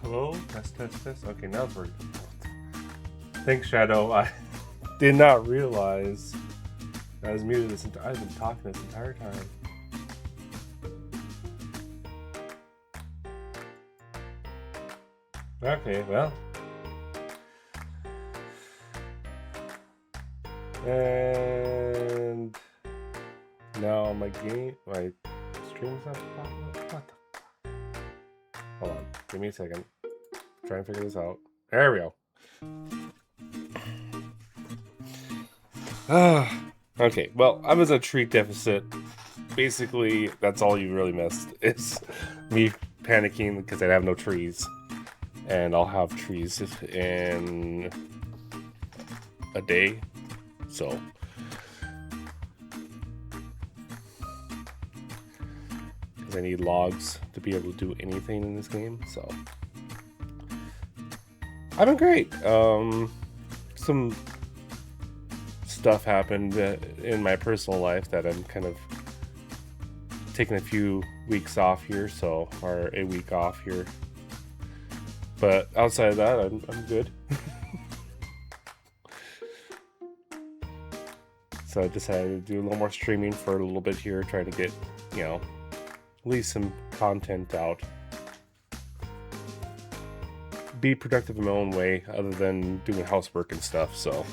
Hello? Test, test, test. Okay, now it's working. Thanks, Shadow. I did not realize I was muted this entire. I've been talking this entire time. Okay, well. And now my stream's not popping up. What the? Hold on. Give me a second. Try and figure this out. There we go. Okay, well, I was a tree deficit. Basically, that's all you really missed is me panicking because I have no trees. And I'll have trees in a day. So because I need logs to be able to do anything in this game. So I've been great. Some stuff happened in my personal life that I'm kind of taking a few weeks off here, or a week off here. But outside of that, I'm good. So I decided to do a little more streaming for a little bit here, trying to get, at least some content out. Be productive in my own way, other than doing housework and stuff, so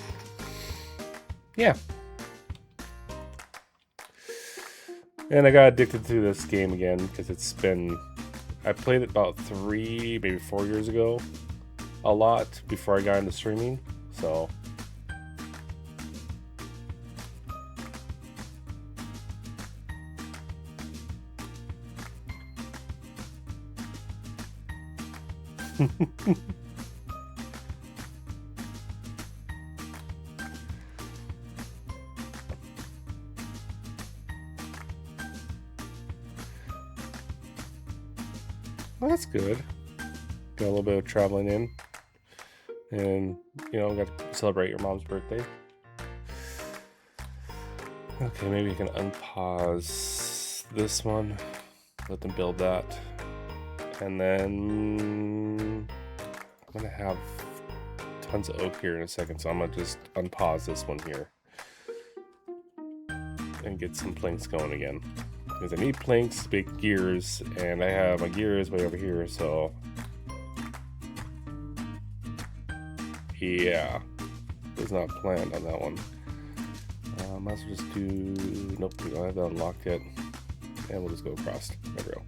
yeah. And I got addicted to this game again, because I played it about 3, maybe 4 years ago, a lot, before I got into streaming, so well, that's good. Got a little bit of traveling in. And, got to celebrate your mom's birthday. Okay, maybe you can unpause this one. Let them build that. And then I'm going to have tons of oak here in a second, so I'm going to just unpause this one here. And get some planks going again. Because I need planks to make gears, and I have my gears way over here, so yeah, was not planned on that one. Might as well just do, nope, we don't have that unlocked yet, and we'll just go across. There we go.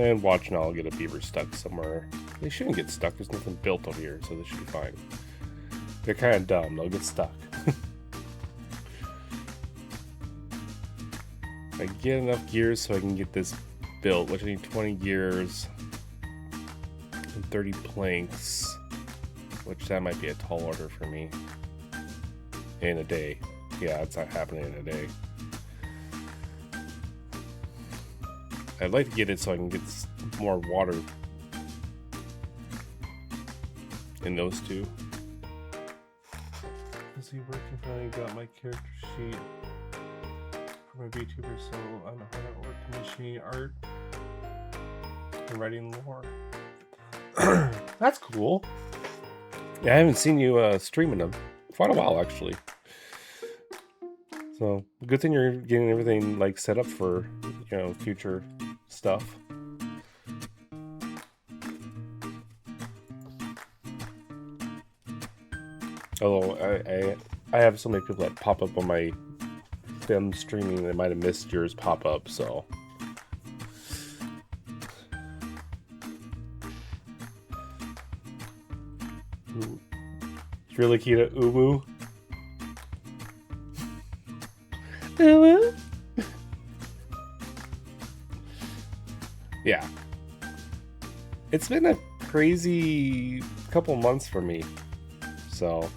And watch now, I'll get a beaver stuck somewhere. They shouldn't get stuck, there's nothing built over here, so this should be fine. They're kind of dumb, they'll get stuck. I get enough gears so I can get this built, which I need 20 gears and 30 planks, which that might be a tall order for me in a day. Yeah, it's not happening in a day. I'd like to get it so I can get more water in those two. Is he working? I got my character sheet for my VTuber, so I don't know how that works. Commissioning art and writing lore. That's cool. Yeah, I haven't seen you streaming them quite a while, actually. So good thing you're getting everything like set up for future stuff. Although I have so many people that pop up on my them streaming, they might have missed yours pop up, so ooh. It's really key to uwu. Uwu. Yeah, it's been a crazy couple months for me, so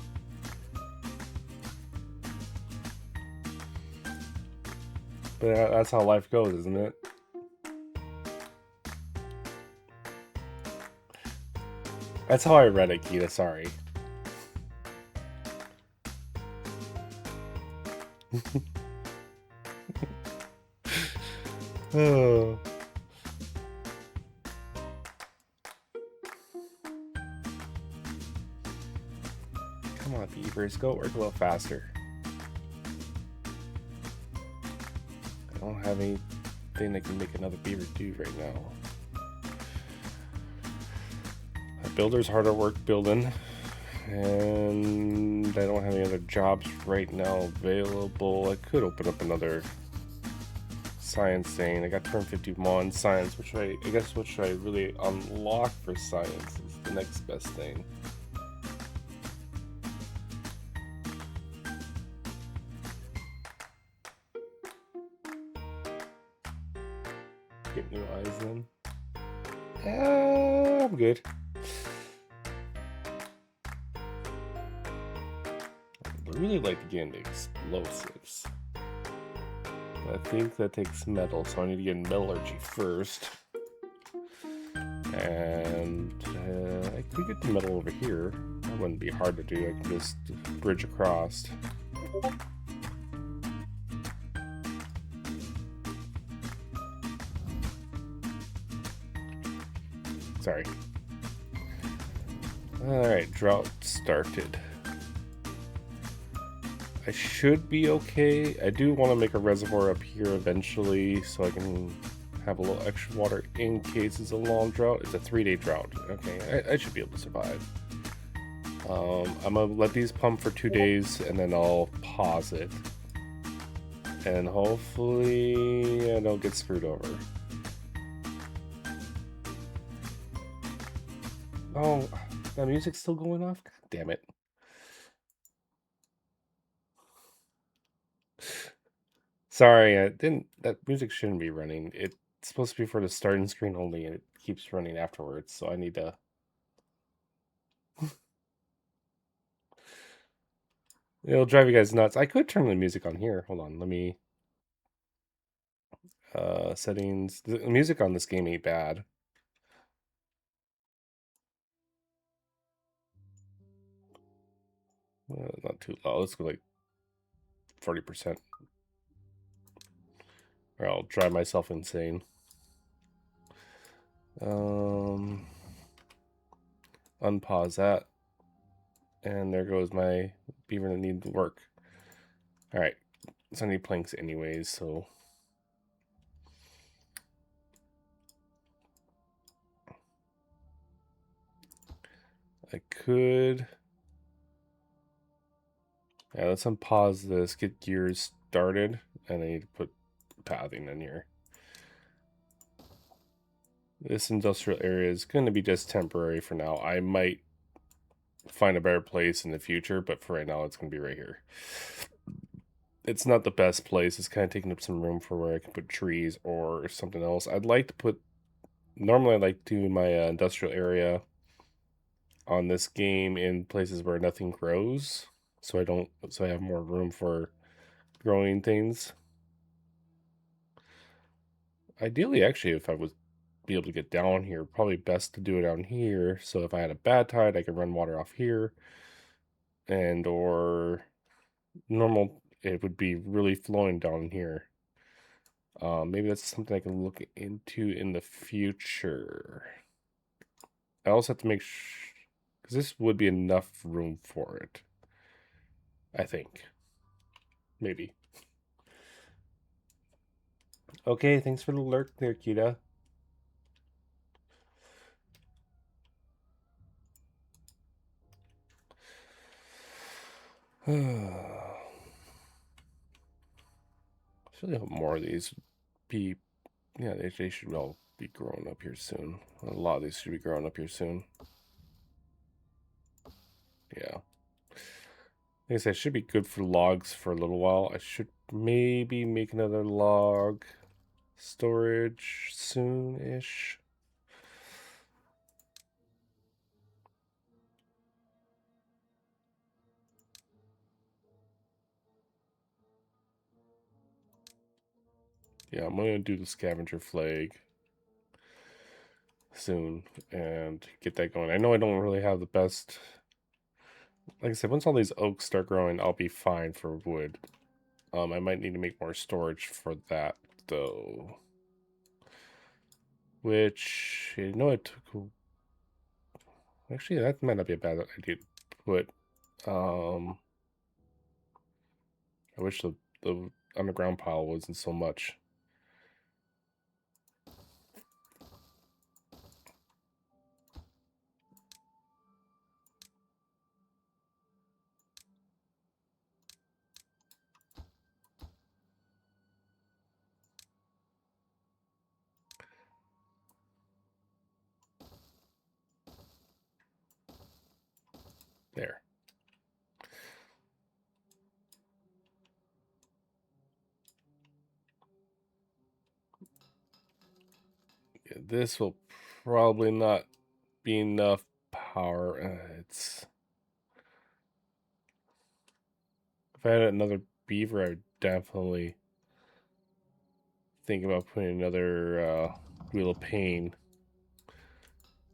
but that's how life goes, isn't it? That's how I read it, Kita, sorry. Oh. Come on, beavers, go work a little faster. I don't have anything that can make another beaver do right now. A builder's hard at work building, and I don't have any other jobs right now available. I could open up another science thing. I got turn 51 science, I guess what should I really unlock for science is the next best thing. Get new eyes in. I'm good. I really like to get into explosives. I think that takes metal, so I need to get metallurgy first. And I could get the metal over here. That wouldn't be hard to do. I can just bridge across. Sorry. Alright, drought started. I should be okay. I do want to make a reservoir up here eventually so I can have a little extra water in case it's a long drought. It's a 3-day drought. Okay, I should be able to survive. I'm going to let these pump for 2 days and then I'll pause it. And hopefully I don't get screwed over. Oh, that music's still going off? God damn it. Sorry, that music shouldn't be running. It's supposed to be for the starting screen only, and it keeps running afterwards, so I need to... It'll drive you guys nuts. I could turn the music on here. Hold on, let me... settings... The music on this game ain't bad. Not too low. Let's go like 40%. Or I'll drive myself insane. Unpause that. And there goes my beaver that needs work. Alright. So I need planks anyways, so... I could... Yeah, let's unpause this, get gears started, and I need to put pathing in here. This industrial area is going to be just temporary for now. I might find a better place in the future, but for right now, it's going to be right here. It's not the best place. It's kind of taking up some room for where I can put trees or something else. I'd like to put... Normally, I like to do my industrial area on this game in places where nothing grows, so I have more room for growing things. Ideally, actually, if I was be able to get down here, probably best to do it down here, so if I had a bad tide I could run water off here, and or normal it would be really flowing down here. Maybe that's something I can look into in the future. I also have to make sure, because this would be enough room for it, I think. Maybe. Okay, thanks for the alert there, Kita. Should have more of these be... Yeah, they should all be growing up here soon. A lot of these should be growing up here soon. Yeah. Like I said, it should be good for logs for a little while. I should maybe make another log storage soon-ish. Yeah, I'm going to do the scavenger flag soon and get that going. I know I don't really have the best... Like I said, once all these oaks start growing, I'll be fine for wood. I might need to make more storage for that, though. Which, you know, it took... Actually, that might not be a bad idea to put I wish the underground pile wasn't so much. There. Yeah, this will probably not be enough power. It's if I had another beaver, I would definitely think about putting another wheel of pain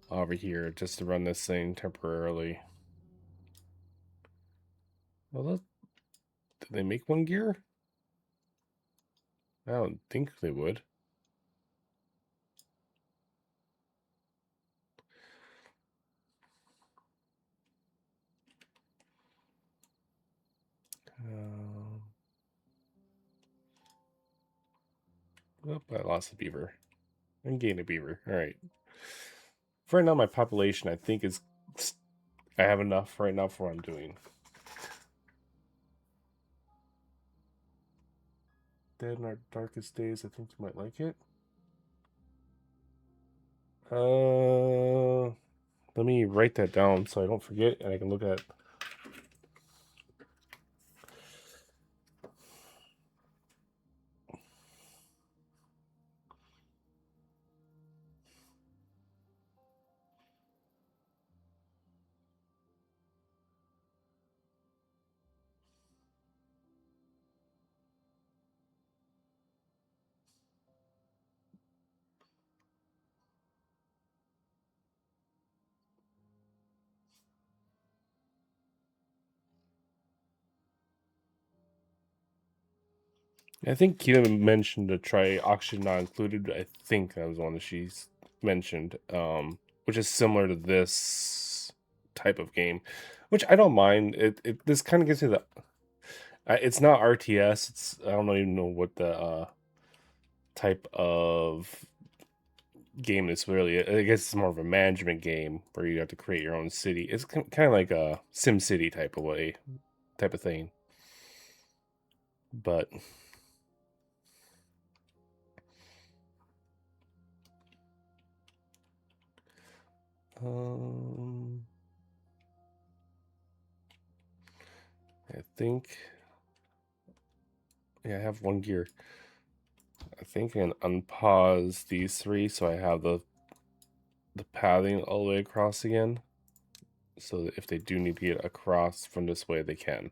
over here just to run this thing temporarily. Well, did they make one gear? I don't think they would. Oh, I lost a beaver. And gained a beaver. All right. For right now, my population, I think, is... I have enough right now for what I'm doing. Dead in Our Darkest Days, I think you might like it. Let me write that down so I don't forget and I can look at... I think Kina mentioned to try Oxygen Not Included. I think that was one that she's mentioned, which is similar to this type of game, which I don't mind. This kind of gives me the... it's not RTS. It's I don't even know what the type of game is really. I guess it's more of a management game where you have to create your own city. It's kind of like a Sim City type of thing. But I think, yeah, I have one gear. I think I can unpause these three so I have the pathing all the way across again. So that if they do need to get across from this way, they can.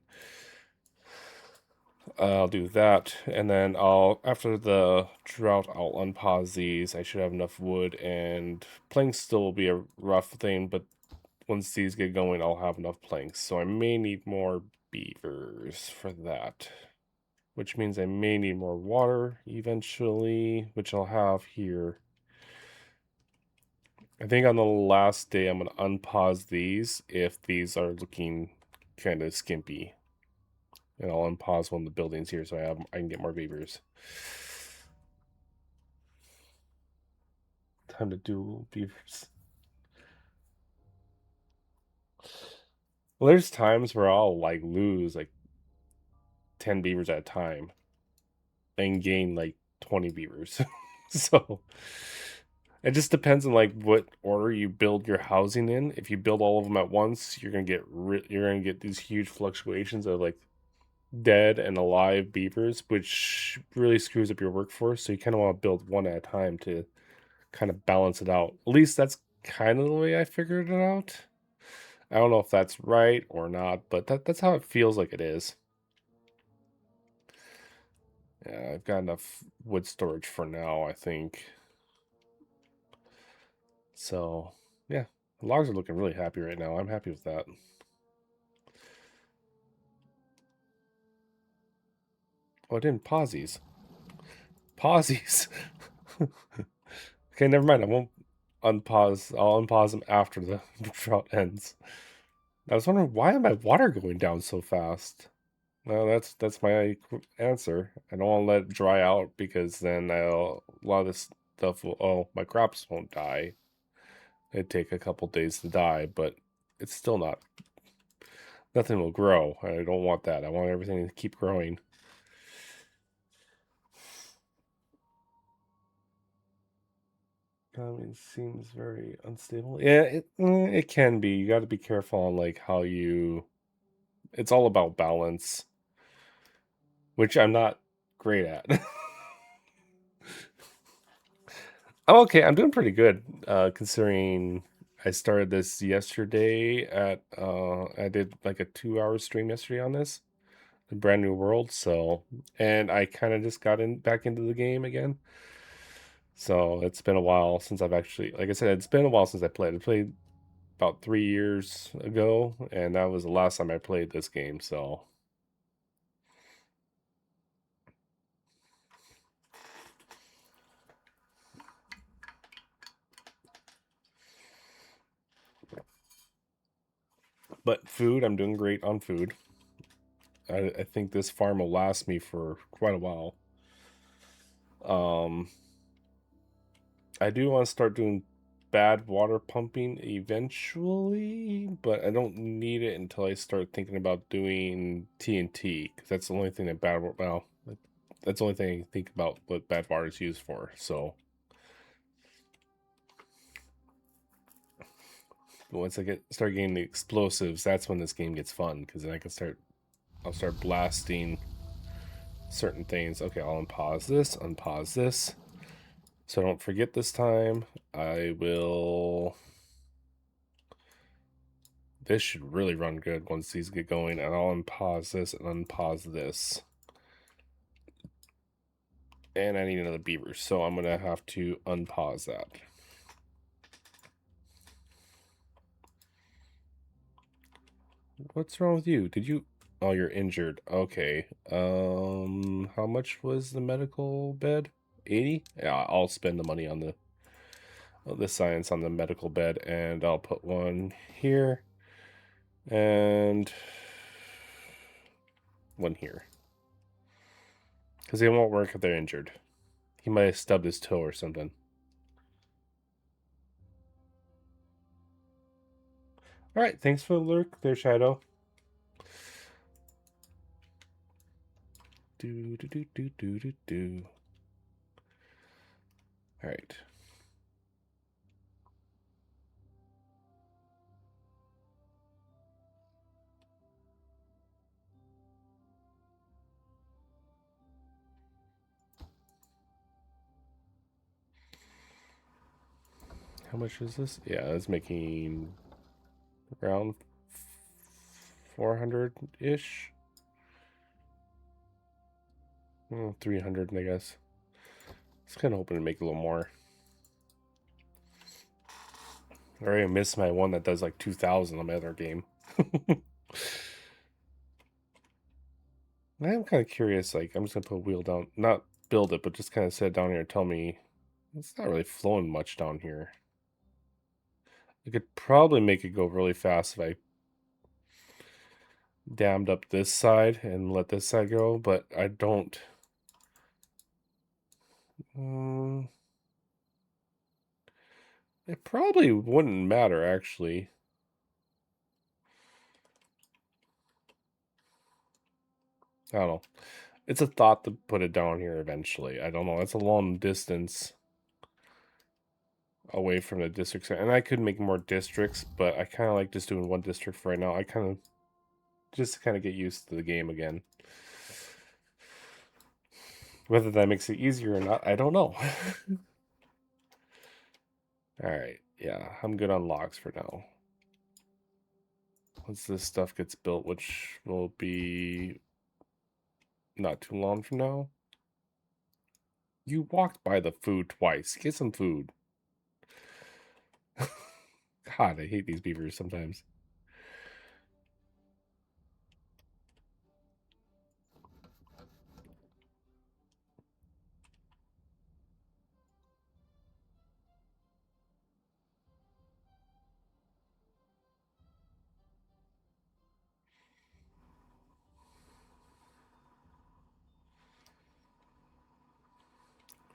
I'll do that, and then after the drought, I'll unpause these. I should have enough wood, and planks still will be a rough thing, but once these get going, I'll have enough planks. So I may need more beavers for that, which means I may need more water eventually, which I'll have here. I think on the last day, I'm going to unpause these if these are looking kind of skimpy. And I'll unpause one of the buildings here so I can get more beavers. Time to do beavers. Well, there's times where I'll like lose like 10 beavers at a time and gain like 20 beavers. So it just depends on like what order you build your housing in. If you build all of them at once, you're gonna get these huge fluctuations of like dead and alive beavers, which really screws up your workforce. So you kind of want to build one at a time to kind of balance it out. At least that's kind of the way I figured it out. I don't know if that's right or not, but that's how it feels like it is. Yeah, I've got enough wood storage for now, I think. So, yeah, the logs are looking really happy right now. I'm happy with that. Oh, I didn't pause these. Pause these. Okay, never mind. I won't unpause. I'll unpause them after the drought ends. I was wondering why my water going down so fast. Well, that's my answer. I don't want to let it dry out because then a lot of this stuff will. Oh, my crops won't die. It'd take a couple days to die, but it's still not. Nothing will grow. I don't want that. I want everything to keep growing. It seems very unstable. Yeah, it can be. You got to be careful on like how you. It's all about balance, which I'm not great at. I'm okay. I'm doing pretty good, considering I started this yesterday at. I did like a 2 hour stream yesterday on this, a brand new world. So, and I kind of just got in back into the game again. So it's been a while since I've actually, like I said, it's been a while since I played. I played about 3 years ago, and that was the last time I played this game. So, but food, I'm doing great on food. I think this farm will last me for quite a while. Um, I do want to start doing bad water pumping eventually, but I don't need it until I start thinking about doing TNT because that's the only thing that that's the only thing I think about what bad water is used for. So once I start getting the explosives, that's when this game gets fun because then I'll start blasting certain things. Okay, I'll unpause this. So I don't forget this time. I will. This should really run good once these get going, and I'll unpause this and unpause this. And I need another beaver, so I'm gonna have to unpause that. What's wrong with you? Did you? Oh, you're injured. Okay. How much was the medical bed? 80? Yeah, I'll spend the money on the science on the medical bed, and I'll put one here and one here because they won't work if they're injured. He might have stubbed his toe or something. All right, thanks for the lurk there, Shadow. Do do do do do do do. All right. How much is this? Yeah, it's making around 400-ish. 300, I guess. I was kind of hoping to make a little more. I already missed my one that does like 2,000 on my other game. I am kind of curious. Like, I'm just gonna put a wheel down, not build it, but just kind of set it down here and tell me it's not really flowing much down here. I could probably make it go really fast if I dammed up this side and let this side go, but I don't. It probably wouldn't matter, actually. I don't know. It's a thought to put it down here eventually. I don't know. That's a long distance away from the district center. And I could make more districts, but I kind of like just doing one district for right now. I kind of just to kind of get used to the game again. Whether that makes it easier or not, I don't know. All right. Yeah, I'm good on logs for now. Once this stuff gets built, which will be not too long from now. You walked by the food twice. Get some food. God, I hate these beavers sometimes.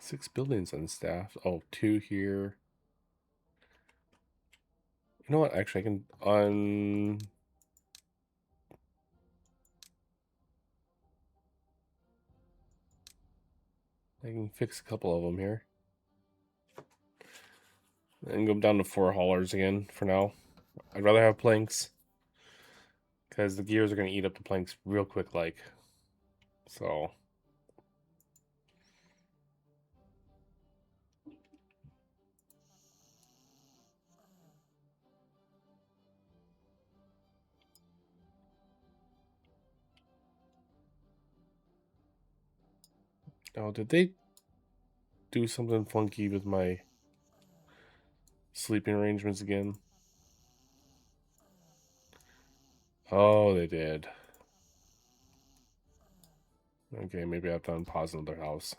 6 buildings unstaffed. Oh, 2 here. You know what? Actually, I can I can fix a couple of them here. And go down to 4 haulers again for now. I'd rather have planks. Because the gears are going to eat up the planks real quick, like. So. Oh, did they do something funky with my sleeping arrangements again? Oh, they did. Okay, maybe I have to unpause another house.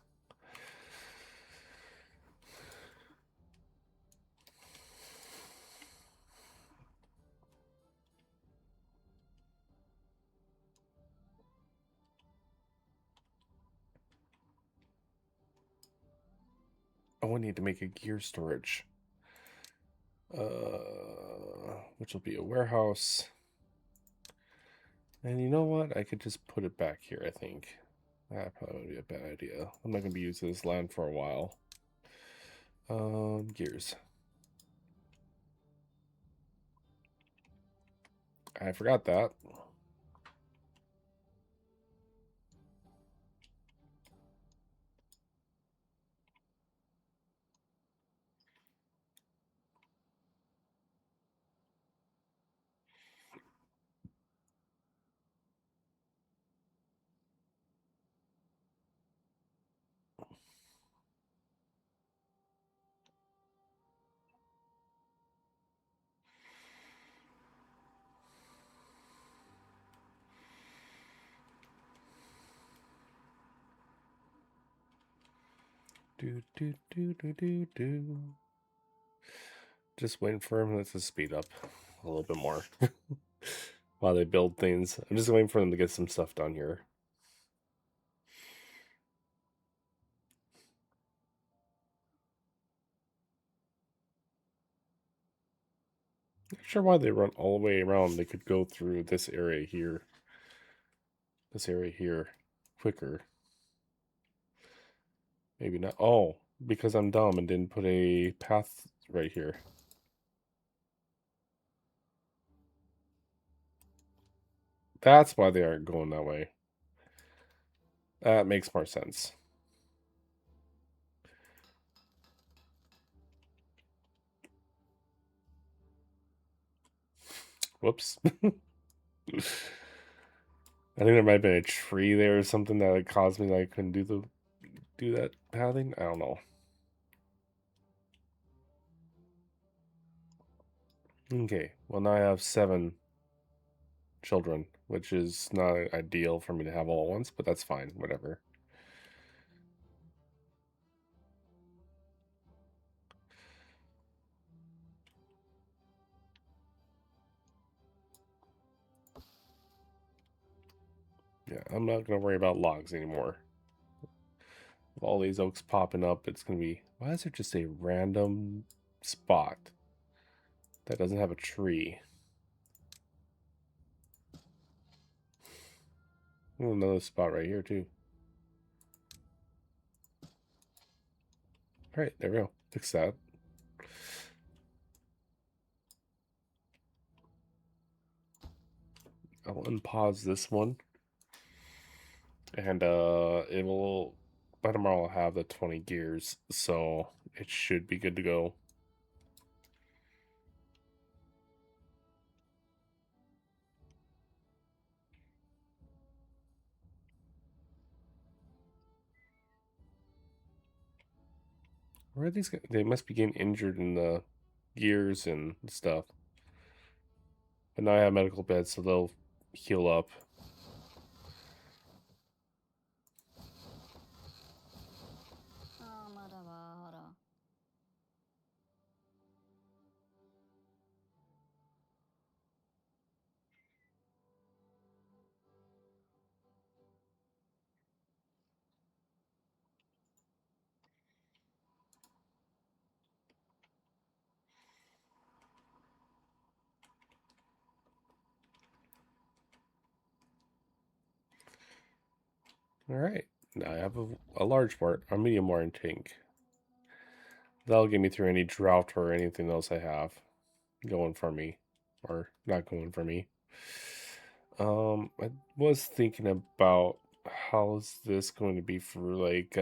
Oh, I need to make a gear storage. Which will be a warehouse. And you know what? I could just put it back here, I think. That probably would be a bad idea. I'm not going to be using this land for a while. Gears. I forgot that. Do, do, do, do, do, do. Just waiting for him to speed up a little bit more while they build things. I'm just waiting for them to get some stuff done here. Not sure why they run all the way around. They could go through this area here. This area here quicker. Maybe not. Oh, because I'm dumb and didn't put a path right here. That's why they aren't going that way. That makes more sense. Whoops. I think there might have been a tree there or something that caused me that I couldn't do that pathing. I don't know. Okay, well now I have 7 children, which is not ideal for me to have all at once, but that's fine, whatever. Yeah, I'm not gonna worry about logs anymore. With all these oaks popping up, it's gonna be, why is there just a random spot that doesn't have a tree? Oh, another spot right here too. All right, there we go. Fix that. I'll unpause this one, and it will. By tomorrow, I'll have the 20 gears, so it should be good to go. Where are these guys? They must be getting injured in the gears and stuff. But now I have medical beds, so they'll heal up. Alright. Now I have a large water, a medium watering tank. That'll get me through any drought or anything else I have going for me. Or not going for me. I was thinking about how's this going to be for like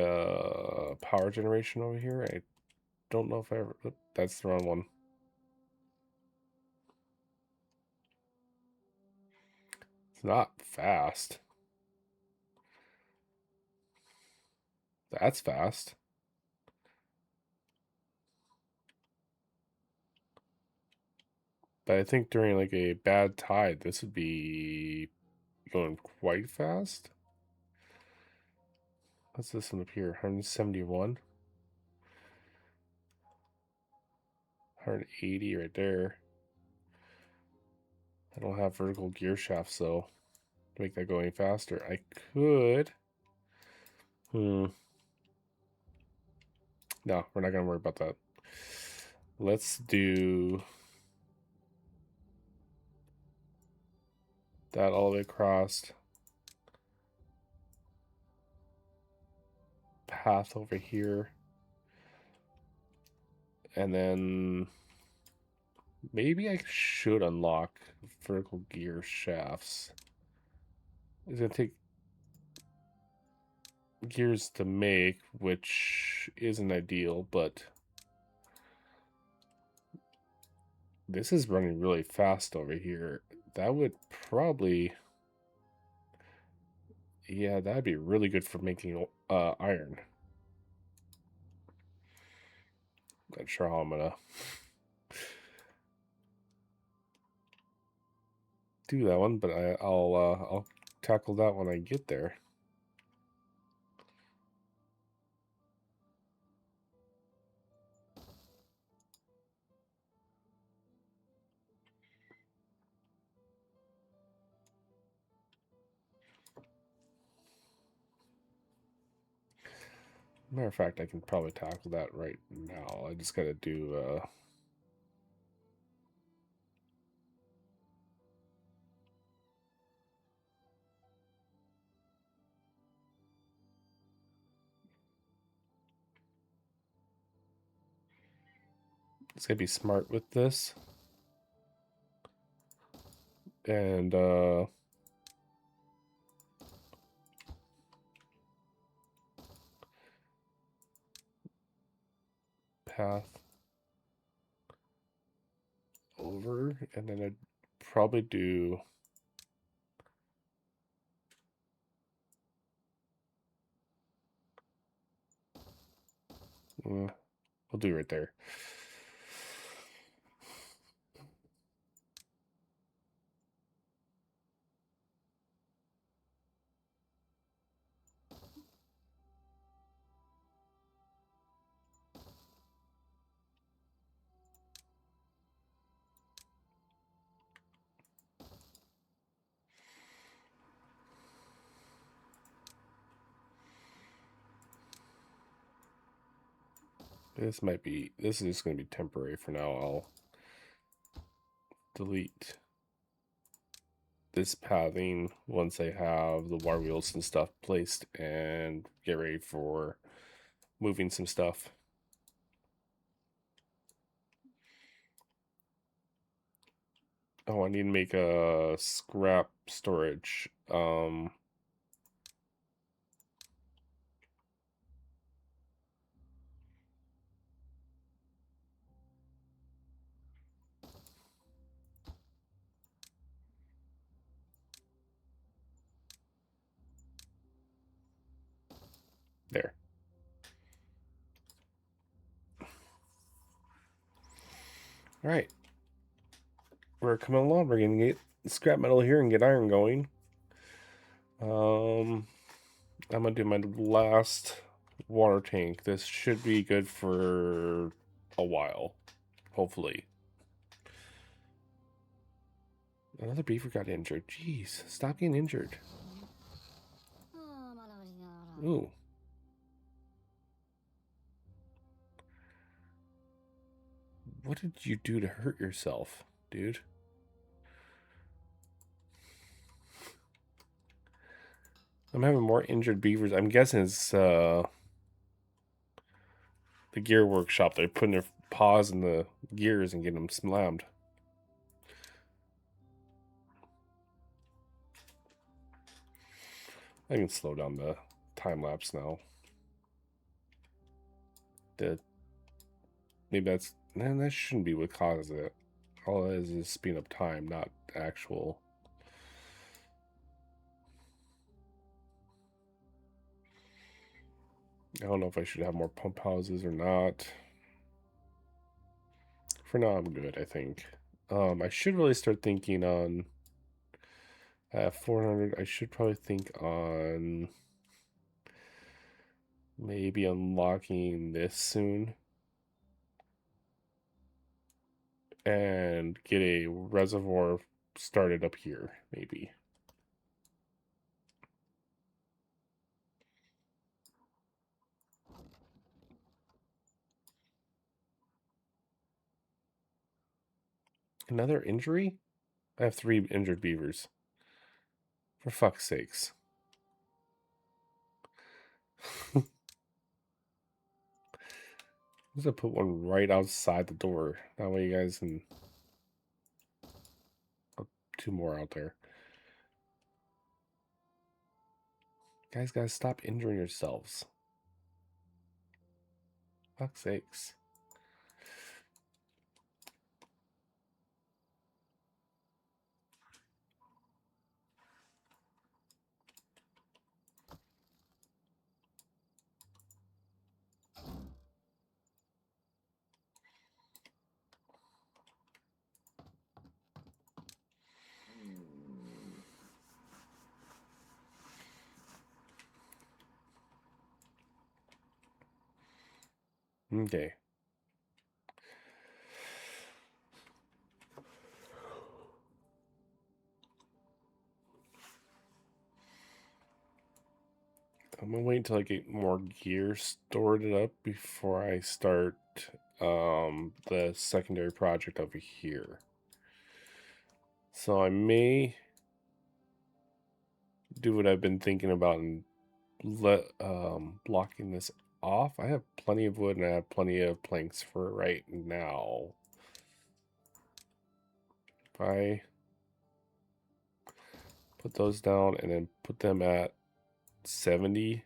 power generation over here. I don't know if I ever. That's the wrong one. It's not fast. That's fast. But I think during like a bad tide, this would be going quite fast. What's this one up here? 171. 180 right there. I don't have vertical gear shafts though to make that go any faster. I could. No, we're not gonna worry about that. Let's do that all the way across. Path over here. And then maybe I should unlock vertical gear shafts. It's gonna take gears to make, which isn't ideal, but this is running really fast over here. That would probably, yeah, that'd be really good for making iron. Not sure how I'm gonna do that one, but I'll tackle that when I get there. Matter of fact, I can probably tackle that right now. I just gotta do it's gonna be smart with this. And path over, and then I'd probably do we'll do right there. This is just gonna be temporary for now. I'll delete this pathing once I have the wire wheels and stuff placed and get ready for moving some stuff. Oh, I need to make a scrap storage. There. All right. We're coming along. We're gonna get scrap metal here and get iron going. I'm gonna do my last water tank. This should be good for a while, hopefully. Another beaver got injured. Jeez, stop getting injured. Ooh. What did you do to hurt yourself, dude? I'm having more injured beavers. I'm guessing it's the gear workshop. They're putting their paws in the gears and getting them slammed. I can slow down the time lapse now. Maybe that's... Man, that shouldn't be what causes it. All it is speeding up time, not actual... I don't know if I should have more pump houses or not. For now, I'm good, I think. I should really start thinking on... 400, I should probably think on... maybe unlocking this soon. And get a reservoir started up here, maybe. Another injury? I have 3 injured beavers. For fuck's sakes. I'm gonna put one right outside the door. That way you guys can... Put 2 more out there. Guys gotta stop injuring yourselves. Fuck's sakes. Okay. I'm gonna wait until I get more gear stored up before I start the secondary project over here. So I may do what I've been thinking about and blocking this off. I have plenty of wood and I have plenty of planks for right now. If I put those down and then put them at 70,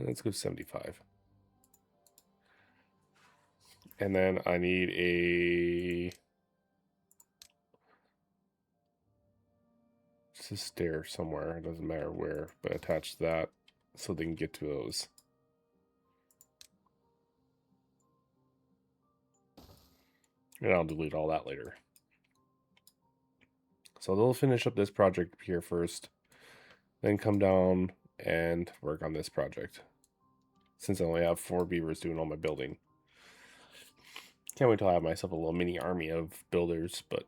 let's go 75. And then I need a stair somewhere. It doesn't matter where, but attach that so they can get to those. And I'll delete all that later. So they'll finish up this project here first, then come down and work on this project. Since I only have 4 beavers doing all my building. Can't wait till I have myself a little mini army of builders, but...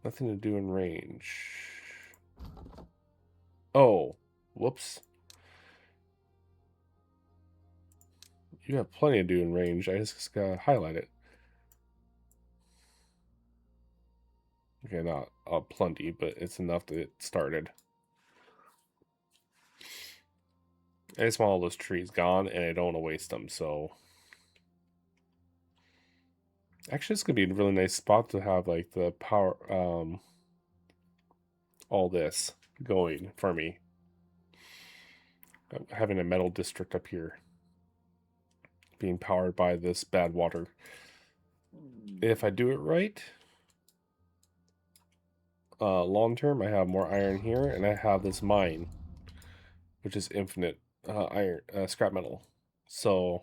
nothing to do in range. Oh, whoops. You have plenty to do in range. I just gotta highlight it. Okay, not plenty, but it's enough that it started. I just want all those trees gone, and I don't want to waste them, so... Actually, this could be a really nice spot to have, like, the power, all this going for me. Having a metal district up here. Being powered by this bad water. If I do it right... long term, I have more iron here, and I have this mine, which is infinite iron scrap metal. So,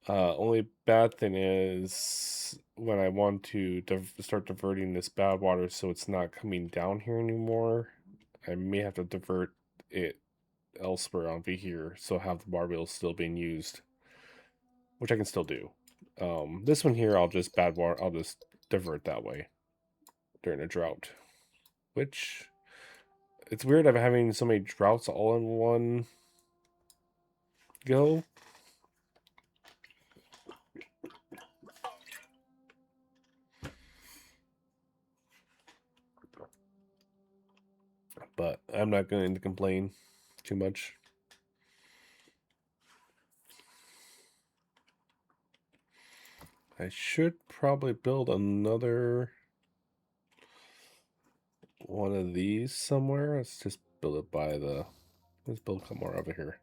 only bad thing is when I want to start diverting this bad water so it's not coming down here anymore, I may have to divert it elsewhere over here, so have the bar wheels still being used, which I can still do. This one here, I'll just divert that way during a drought, which it's weird I'm having so many droughts all in one go. but I'm not going to complain too much. I should probably build another one of these somewhere. Let's just build it by the... Let's build a couple more over here.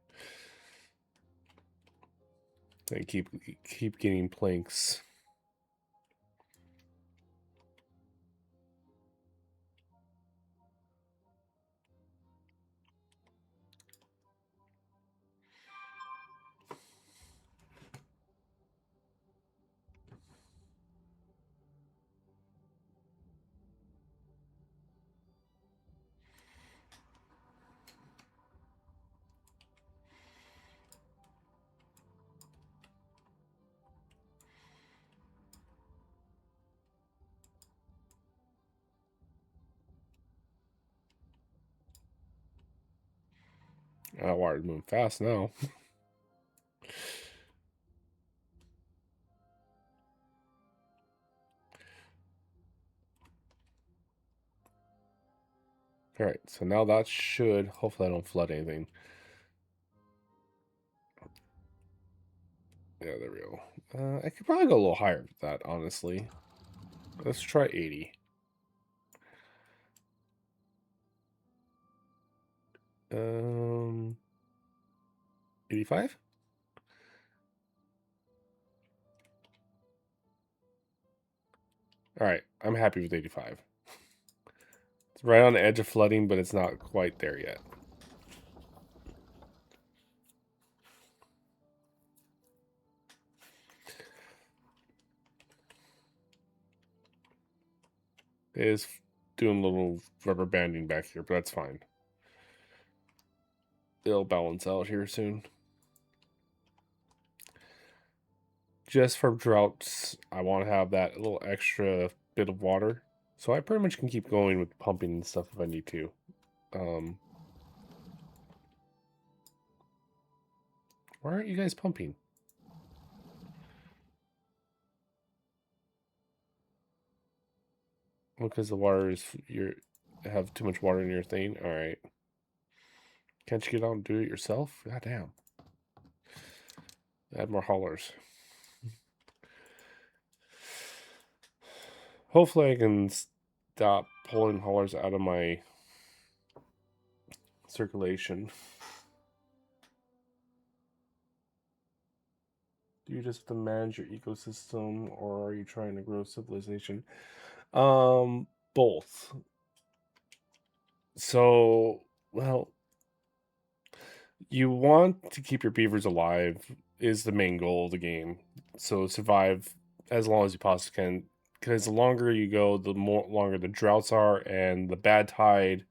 And keep getting planks. Water's moving fast now. Alright, so now that should... Hopefully I don't flood anything. Yeah, there we go. I could probably go a little higher with that, honestly. Let's try 80. 85? Alright, I'm happy with 85. It's right on the edge of flooding, but it's not quite there yet. It is doing a little rubber banding back here, but that's fine. It'll balance out here soon. Just for droughts, I want to have that little extra bit of water. So I pretty much can keep going with pumping and stuff if I need to. Why aren't you guys pumping? Because the water is... You have too much water in your thing? Alright. Can't you get out and do it yourself? God damn. Add more haulers. Hopefully I can stop pulling haulers out of my circulation. Do you just have to manage your ecosystem, or are you trying to grow civilization? Both. So, well, you want to keep your beavers alive is the main goal of the game. So survive as long as you possibly can, because the longer you go, the longer the droughts are, and the bad tide,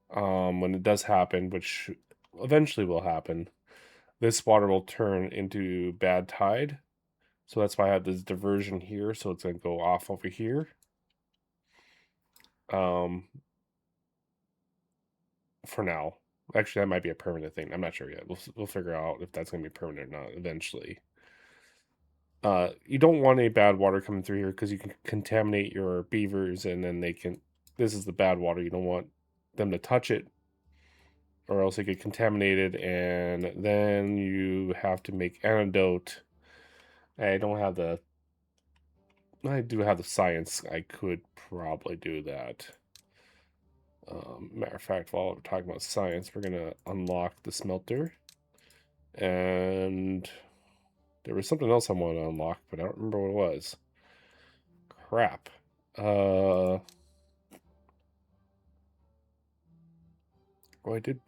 when it does happen, which eventually will happen, this water will turn into bad tide. So that's why I have this diversion here. So it's going to go off over here. For now. Actually, that might be a permanent thing. I'm not sure yet. We'll figure out if that's going to be permanent or not eventually. You don't want any bad water coming through here because you can contaminate your beavers, and then they can... This is the bad water. You don't want them to touch it, or else it get contaminated, and then you have to make antidote. I don't have the... I do have the science. I could probably do that. Matter of fact, while we're talking about science, we're going to unlock the smelter. And there was something else I wanted to unlock, but I don't remember what it was. Crap. Oh, I did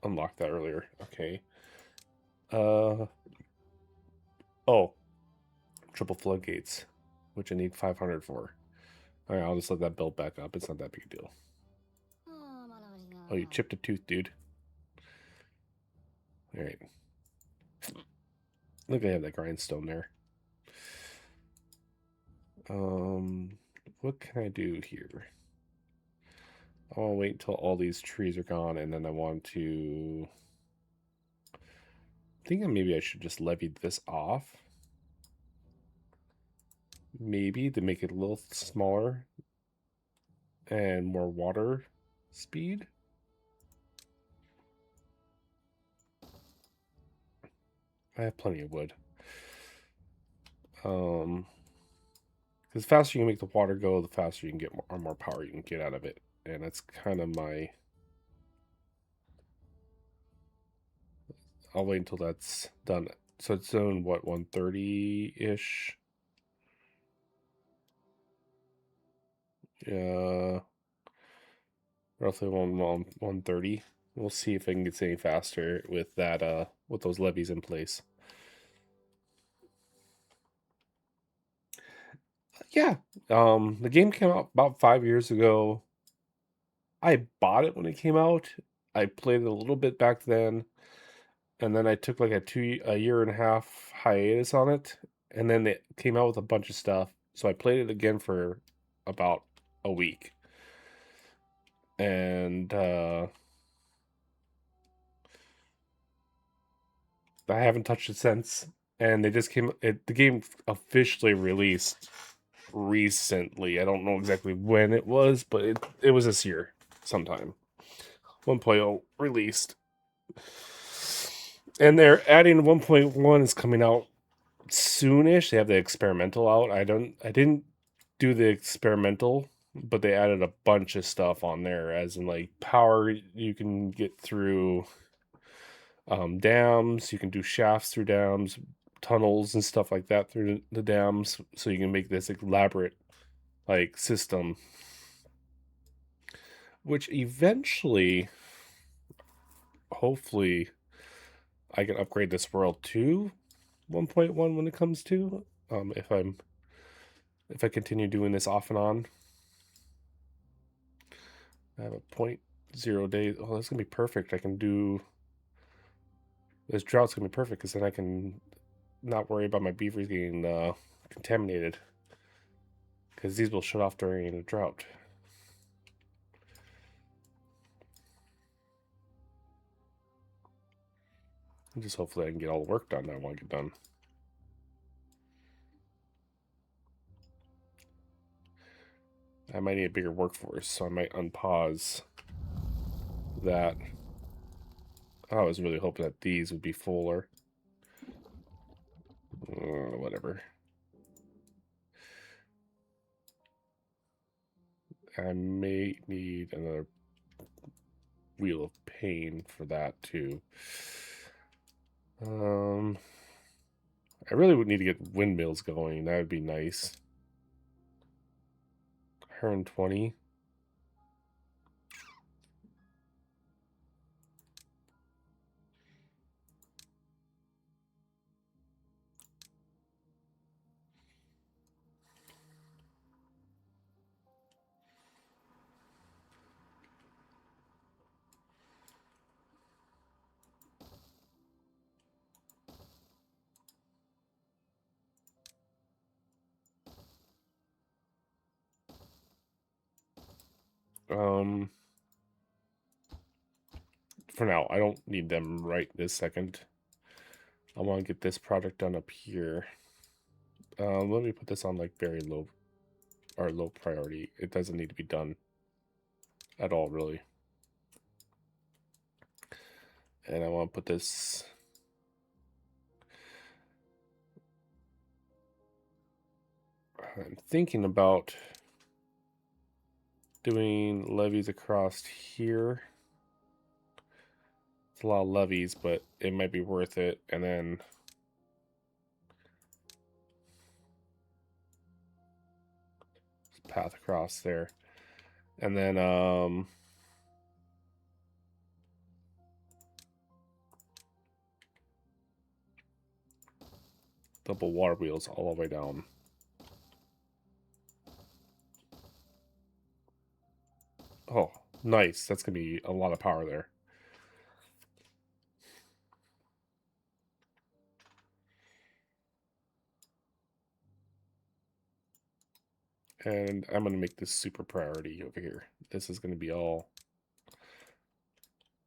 unlock that earlier. Okay. Oh. Triple floodgates, which I need 500 for. Alright, I'll just let that build back up. It's not that big a deal. Oh, you chipped a tooth, dude. Alright. Look, I have that grindstone there. What can I do here? I'll wait until all these trees are gone, and then I want to... I think maybe I should just levy this off. Maybe to make it a little smaller and more water speed. I have plenty of wood. Because the faster you can make the water go, the faster you can get more power you can get out of it. And that's kind of my... I'll wait until that's done. So it's done, what, 130-ish? Roughly 130. We'll see if I can get any faster with that, with those levees in place. Yeah. The game came out about 5 years ago. I bought it when it came out. I played it a little bit back then, and then I took like a year and a half hiatus on it, and then it came out with a bunch of stuff. So I played it again for about a week, and I haven't touched it since. And they just the game officially released recently. I don't know exactly when it was, but it was this year sometime. 1.0 released. And they're adding 1.1 is coming out soonish. They have the experimental out. I didn't do the experimental, but they added a bunch of stuff on there, as in like power you can get through dams. You can do shafts through dams, tunnels and stuff like that through the dams, so you can make this elaborate like system, which eventually, hopefully, I can upgrade this world to 1.1 when it comes to if I continue doing this off and on. I have a 0.0 days. Oh, that's gonna be perfect. I can do this drought's gonna be perfect because then I can not worry about my beavers getting contaminated, because these will shut off during a drought. And just hopefully I can get all the work done that I want to get done. I might need a bigger workforce, so I might unpause that. I was really hoping that these would be fuller. Whatever. I may need another wheel of pain for that too. I really would need to get windmills going. That would be nice. 120. For now, I don't need them right this second. I want to get this project done up here. Let me put this on like very low or low priority. It doesn't need to be done at all, really. And I want to put this... I'm thinking about doing levees across here. It's a lot of levees, but it might be worth it. And then path across there. And then double water wheels all the way down. Oh, nice. That's going to be a lot of power there. And I'm going to make this super priority over here. This is going to be all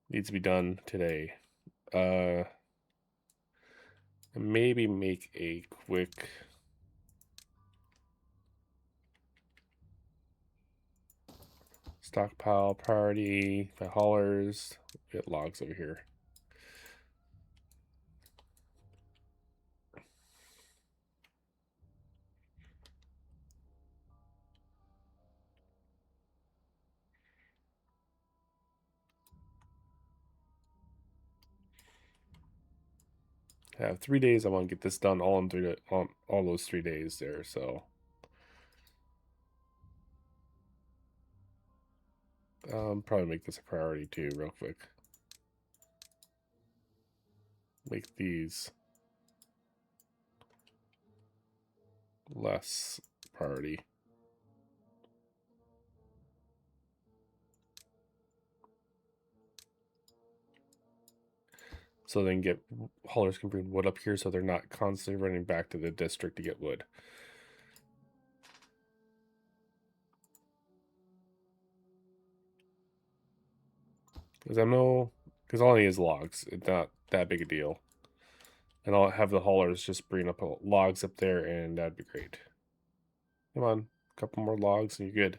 needs to be done today. Maybe make a quick stockpile priority for haulers. Get logs over here. I have 3 days. I want to get this done all in on all those 3 days there. So probably make this a priority too, real quick. Make these less priority. So they can get haulers can bring wood up here, so they're not constantly running back to the district to get wood. Because I know, because all I need is logs. It's not that big a deal. And I'll have the haulers just bring up logs up there, and that'd be great. Come on, a couple more logs, and you're good.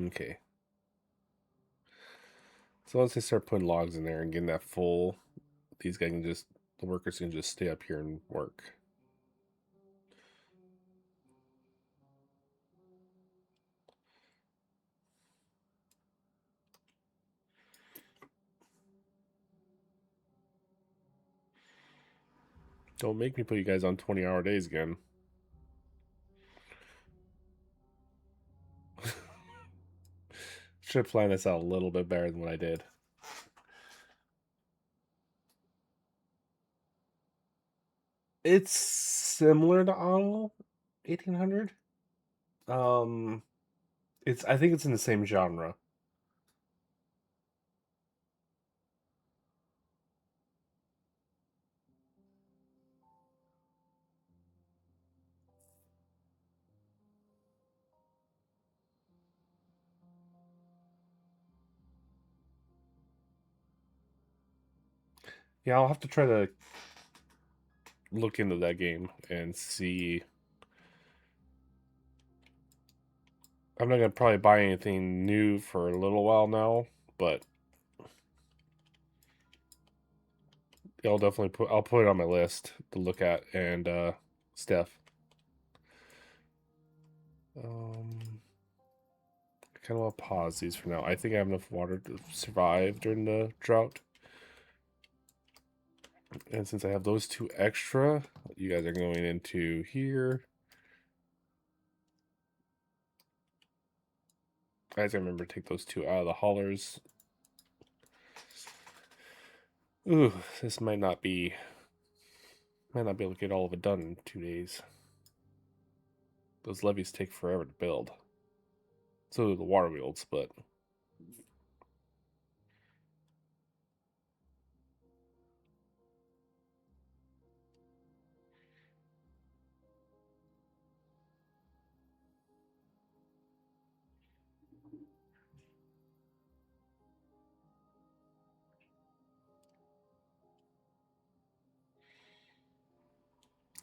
Okay. So once they start putting logs in there and getting that full, these guys can just, the workers can just stay up here and work. Don't make me put you guys on 20-hour days again. Should plan this out a little bit better than what I did. It's similar to Anno 1800. Um, I think it's in the same genre. Yeah, I'll have to try to look into that game and see. I'm not gonna probably buy anything new for a little while now, but I'll put it on my list to look at and stuff. I kind of want to pause these for now. I think I have enough water to survive during the drought. And since I have those two extra, you guys are going into here. Guys, I remember to take those two out of the haulers. Ooh, this might not be able to get all of it done in 2 days. Those levees take forever to build. So do the water wheels, but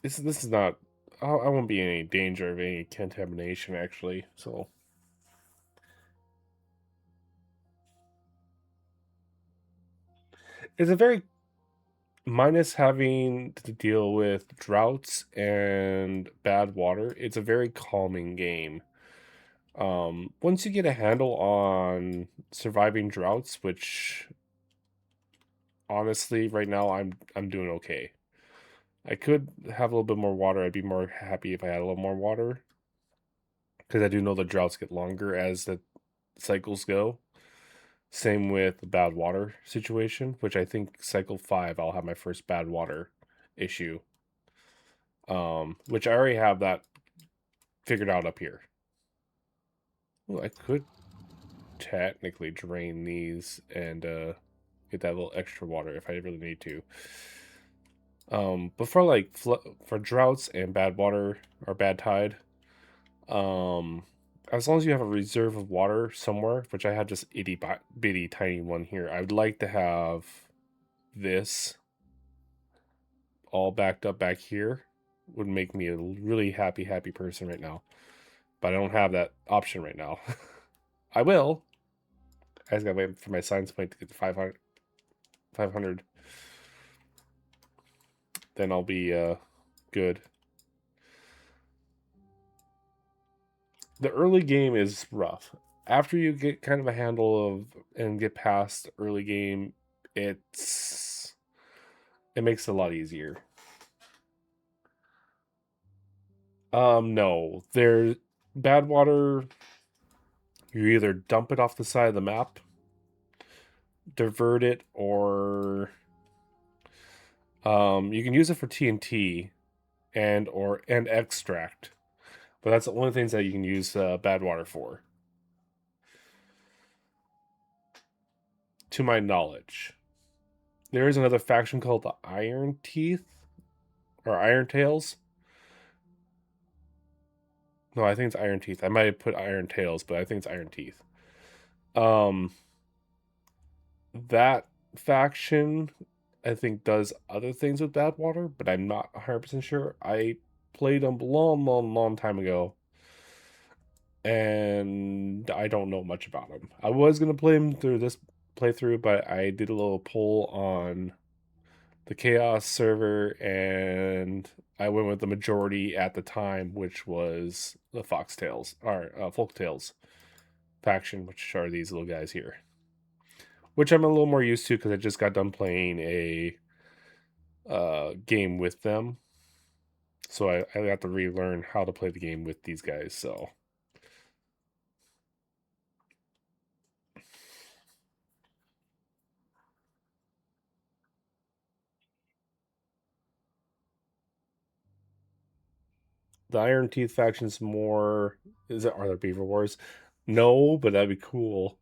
this is not. I won't be in any danger of any contamination actually. So it's a very minus having to deal with droughts and bad water. It's a very calming game. Once you get a handle on surviving droughts, which honestly right now I'm doing okay. I could have a little bit more water. I'd be more happy if I had a little more water because I do know the droughts get longer as the cycles go. Same with the bad water situation, which I think cycle 5 I'll have my first bad water issue. Which I already have that figured out up here. Well, I could technically drain these and get that little extra water if I really need to. But for like for droughts and bad water or bad tide, um, as long as you have a reserve of water somewhere, which I have just itty bitty tiny one here, I would like to have this all backed up back here. Would make me a really happy person right now. but I don't have that option right now. I will. I just gotta wait for my science point to get to 500. 500. Then I'll be good. The early game is rough. After you get kind of a handle of and get past early game, it makes it a lot easier. No, there's bad water. You either dump it off the side of the map, divert it, or you can use it for TNT and extract. But that's the only things that you can use bad water for, to my knowledge. There is another faction called the Iron Teeth or Iron Tails. No, I think it's Iron Teeth. I might have put Iron Tails, but I think it's Iron Teeth. Um, that faction, I think, does other things with bad water, but I'm not 100% sure. I played them long time ago, and I don't know much about them. I was gonna play them through this playthrough, but I did a little poll on the Chaos server, and I went with the majority at the time, which was the Foxtails or Folktales faction, which are these little guys here, which I'm a little more used to because I just got done playing a game with them, so I got to relearn how to play the game with these guys. So the Iron Teeth faction's more. Are there Beaver Wars? No, but that'd be cool.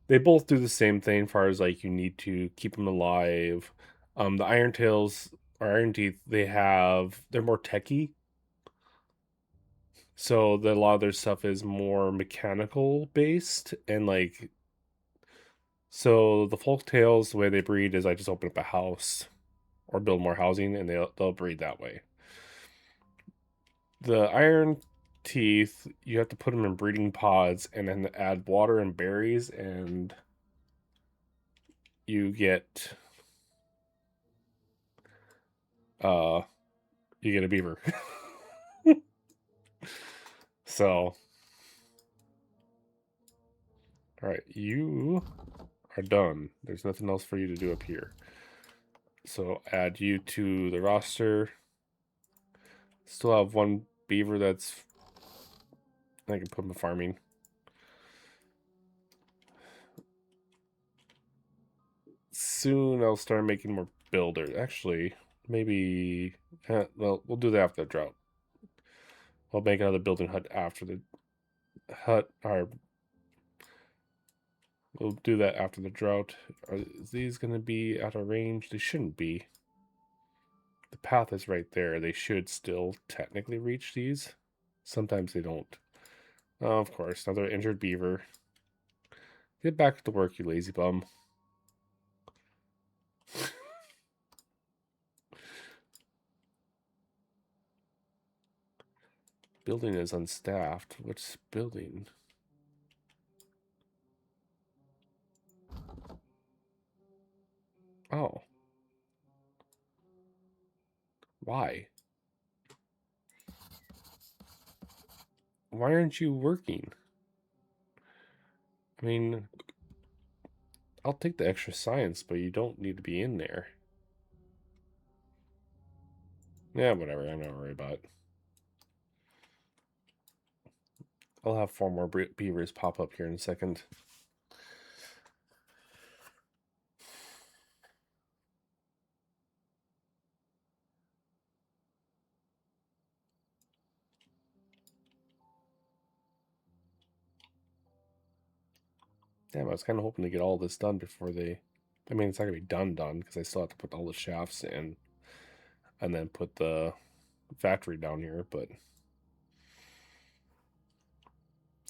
They both do the same thing as far as like you need to keep them alive. The Iron Tails or Iron Teeth, they're more techy. So a lot of their stuff is more mechanical based and like so the folk tales the way they breed is I just open up a house or build more housing and they'll breed that way. The Iron Teeth, you have to put them in breeding pods and then add water and berries and you get uh you get a beaver. So, all right, you are done. There's nothing else for you to do up here. So, add you to the roster. Still have one beaver that's I can put him in farming. Soon I'll start making more builders. Actually, maybe well, we'll do that after the drought. I'll make another building hut after the hut or we'll do that after the drought. Are these going to be out of range? They shouldn't be. The path is right there. They should still technically reach these. Sometimes they don't. Oh, of course, another injured beaver. Get back to work, you lazy bum. Building is unstaffed. What's building? Oh. Why? Why aren't you working? I mean, I'll take the extra science, but you don't need to be in there. Yeah, whatever. I'm not worried about it. I'll have 4 more beavers pop up here in a second. Damn, I was kind of hoping to get all this done before they... I mean, it's not going to be done because I still have to put all the shafts in and then put the factory down here, but...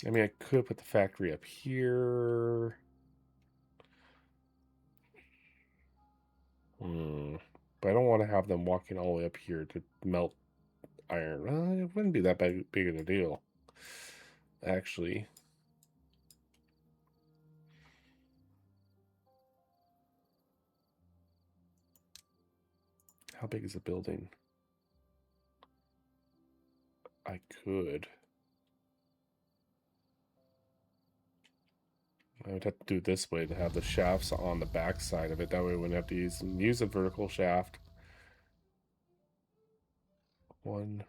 I mean, I could put the factory up here. But I don't want to have them walking all the way up here to melt iron. Well, it wouldn't be that big of a deal, actually. How big is the building? I could. I would have to do it this way to have the shafts on the back side of it. That way I wouldn't have to use a vertical shaft. 1,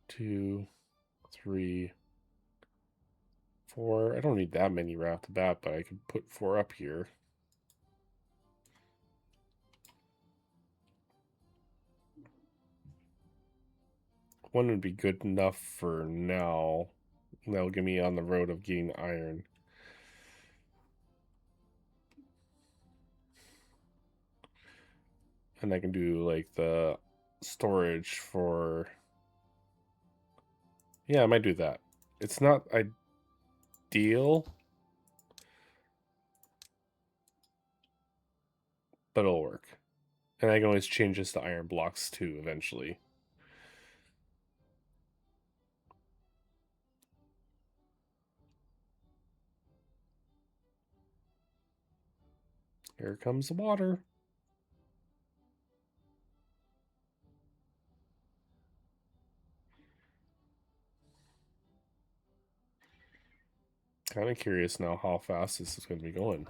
2, 3, 4. I don't need that many right off the bat, but I could put 4 up here. One would be good enough for now. That'll get me on the road of getting iron. And I can do like the storage for... Yeah, I might do that. It's not ideal, but it'll work. And I can always change this to iron blocks too, eventually. Here comes the water. Kind of curious now how fast this is going to be going.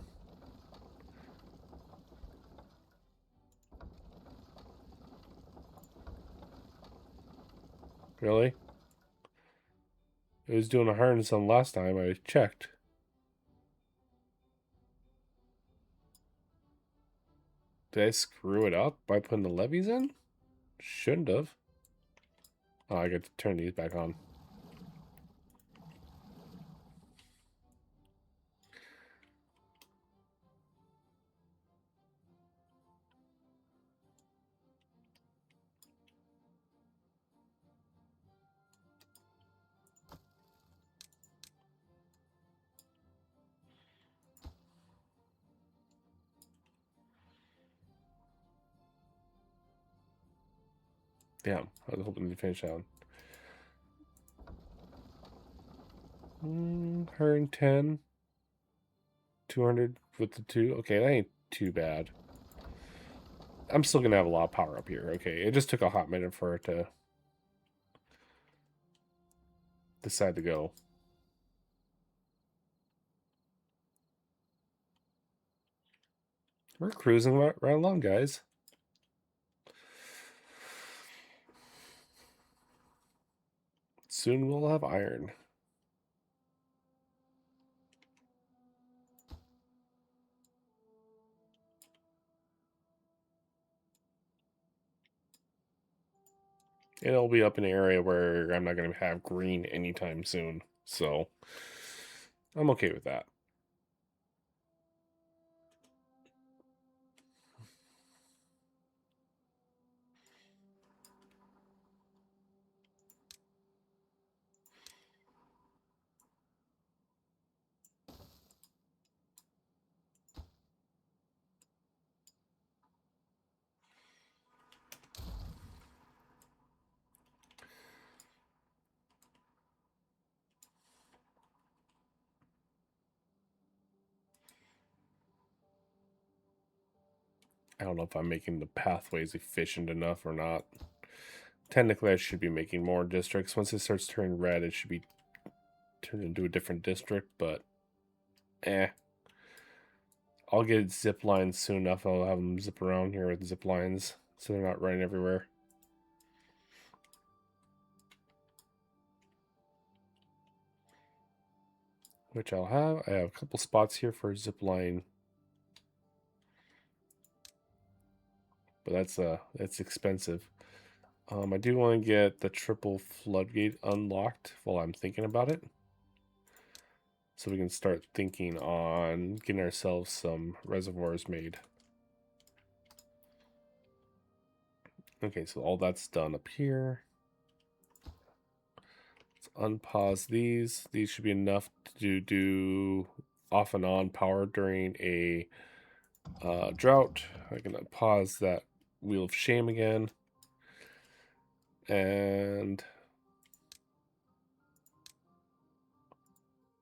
Really? It was doing 100 some last time I checked. Did I screw it up by putting the levees in? Shouldn't have. Oh, I got to turn these back on. Damn, I was hoping to finish out. 110. 200 with the 2. Okay, that ain't too bad. I'm still going to have a lot of power up here. Okay, it just took a hot minute for it to decide to go. We're cruising right along, guys. Soon we'll have iron. And it'll be up in an area where I'm not going to have green anytime soon. So I'm okay with that. I don't know if I'm making the pathways efficient enough or not. Technically, I should be making more districts. Once it starts turning red, it should be turned into a different district, but I'll get zip lines soon enough. I'll have them zip around here with zip lines so they're not running everywhere. Which I'll have. I have a couple spots here for zip line. But that's expensive. I do want to get the triple floodgate unlocked while I'm thinking about it. So we can start thinking on getting ourselves some reservoirs made. Okay, so all that's done up here. Let's unpause these. These should be enough to do off and on power during a drought. I'm going to pause that Wheel of Shame again. And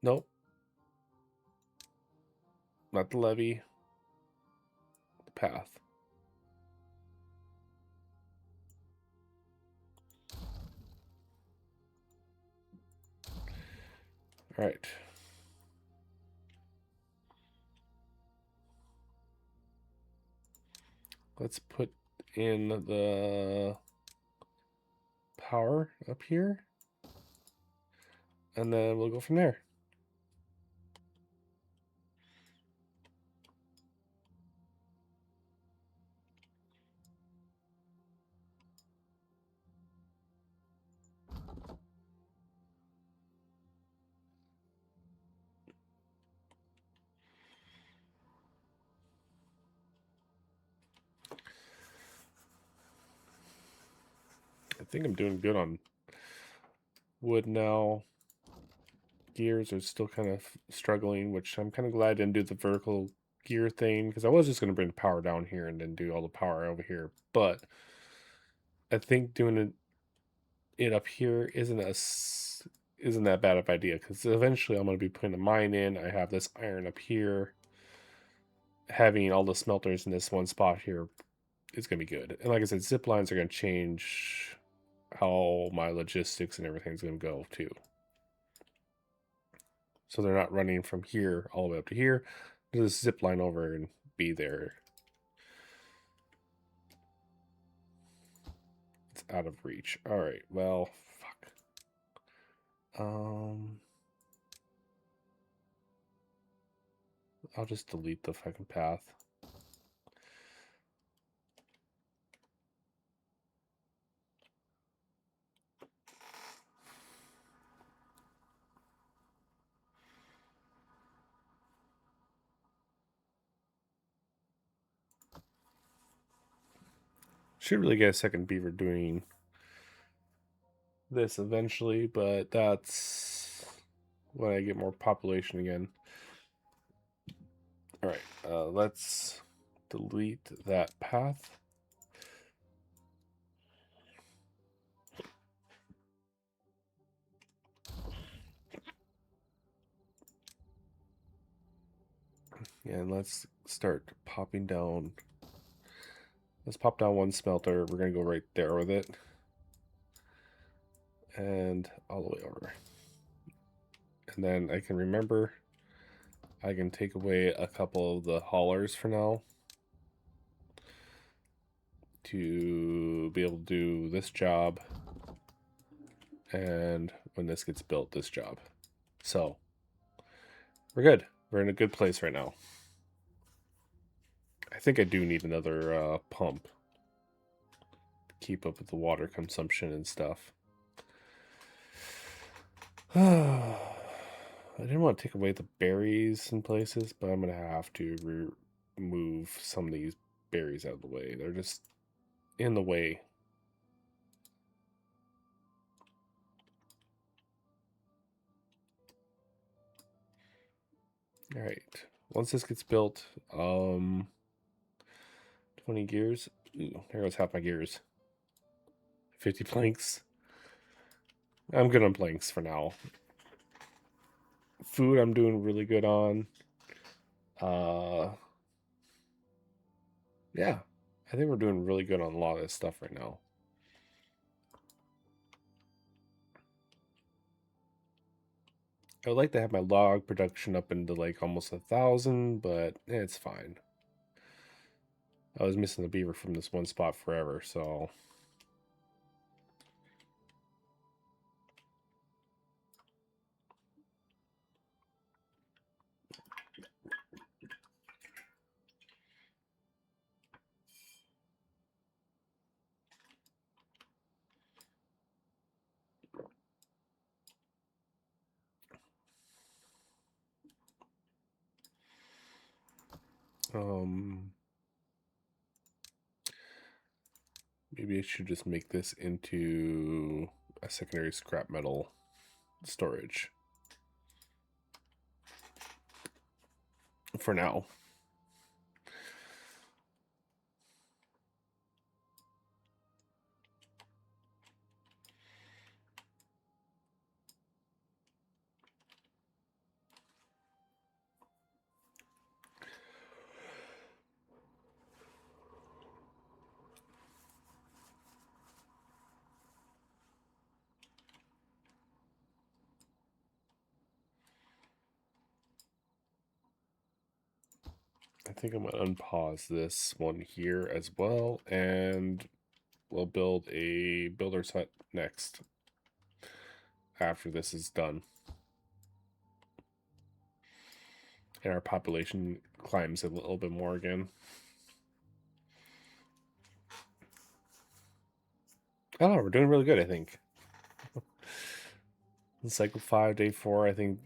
nope, not the levee, the path. All right. Let's put in the power up here, and then we'll go from there. I think I'm doing good on wood now. Gears are still kind of struggling, which I'm kind of glad I didn't do the vertical gear thing, because I was just going to bring the power down here and then do all the power over here. But I think doing it up here isn't that bad of an idea, because eventually I'm going to be putting a mine in. I have this iron up here. Having all the smelters in this one spot here is going to be good. And like I said, zip lines are going to change how my logistics and everything's going to go too. So they're not running from here all the way up to here. Just zip line over and be there. It's out of reach. All right. Well, fuck. I'll just delete the fucking path. Should really get a second beaver doing this eventually, but that's when I get more population again. All right, let's delete that path. And let's start popping down. Let's pop down one smelter. We're going to go right there with it. And all the way over. And then I can remember I can take away a couple of the haulers for now to be able to do this job, and when this gets built, this job. So we're good. We're in a good place right now. I think I do need another pump to keep up with the water consumption and stuff. I didn't want to take away the berries in places, but I'm going to have to remove some of these berries out of the way. They're just in the way. All right. Once this gets built, 20 gears. Ooh, there goes half my gears. 50 planks. I'm good on planks for now. Food I'm doing really good on. Yeah, I think we're doing really good on a lot of this stuff right now. I would like to have my log production up into like almost 1,000, but it's fine. I was missing the beaver from this one spot forever, so maybe I should just make this into a secondary scrap metal storage for now. think I'm gonna unpause this one here as well, and we'll build a builder's hut next after this is done. And our population climbs a little bit more again. I don't know, we're doing really good, I think. Cycle 5, day 4, I think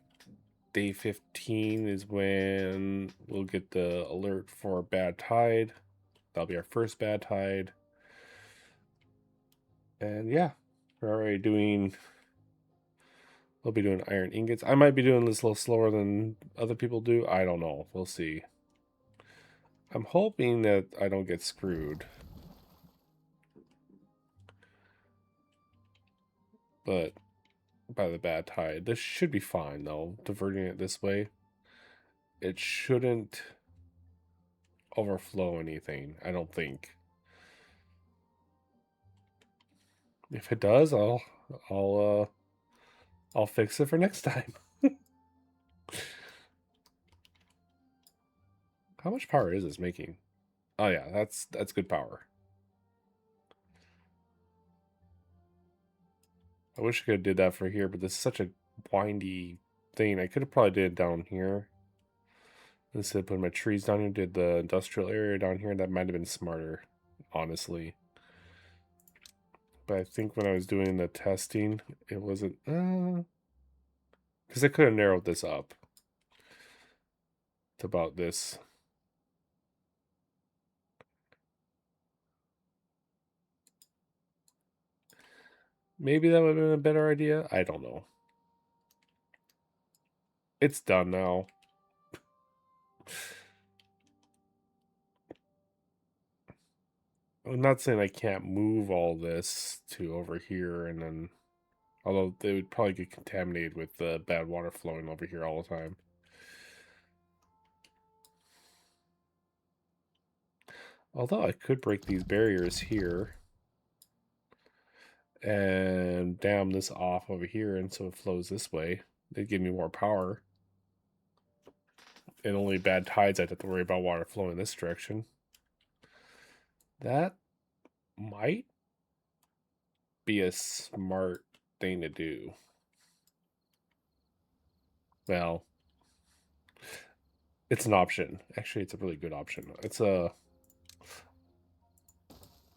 day 15 is when we'll get the alert for bad tide. That'll be our first bad tide. And yeah, we're already doing... We'll be doing iron ingots. I might be doing this a little slower than other people do. I don't know. We'll see. I'm hoping that I don't get screwed. But by the bad tide. This should be fine, though. Diverting it this way. It shouldn't overflow anything, I don't think. If it does, I'll fix it for next time. How much power is this making? Oh yeah, that's good power. I wish I could have did that for here, but this is such a windy thing. I could have probably did it down here. Instead of putting my trees down here, did the industrial area down here. That might have been smarter, honestly. But I think when I was doing the testing, it wasn't... because I could have narrowed this up to about this. Maybe that would have been a better idea. I don't know. It's done now. I'm not saying I can't move all this to over here and then... Although they would probably get contaminated with the bad water flowing over here all the time. Although I could break these barriers here and dam this off over here, and so it flows this way. They'd give me more power. And only bad tides I'd have to worry about water flowing this direction. That might be a smart thing to do. Well, it's an option. Actually, it's a really good option. It's a...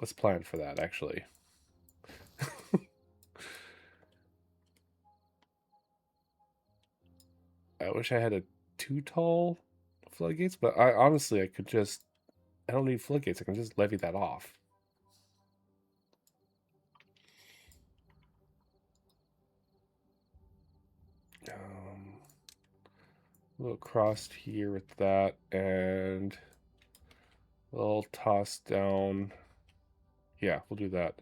Let's plan for that, actually. I wish I had a too tall floodgates, but I honestly, I could just... I don't need floodgates. I can just levy that off. We'll cross here with that, and we'll toss down... Yeah, we'll do that.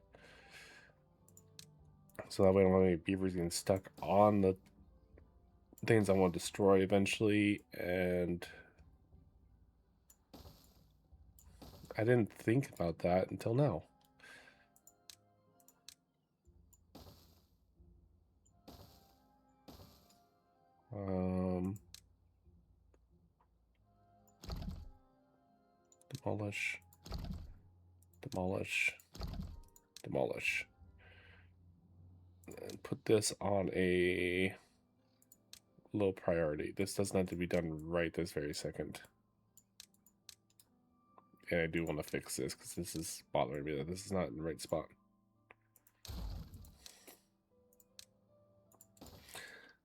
So that way I don't have any beavers getting stuck on the things I want to destroy eventually, and... I didn't think about that until now. Demolish. Demolish. Demolish. And put this on a low priority. This doesn't have to be done right this very second. And I do want to fix this because this is bothering me that this is not in the right spot.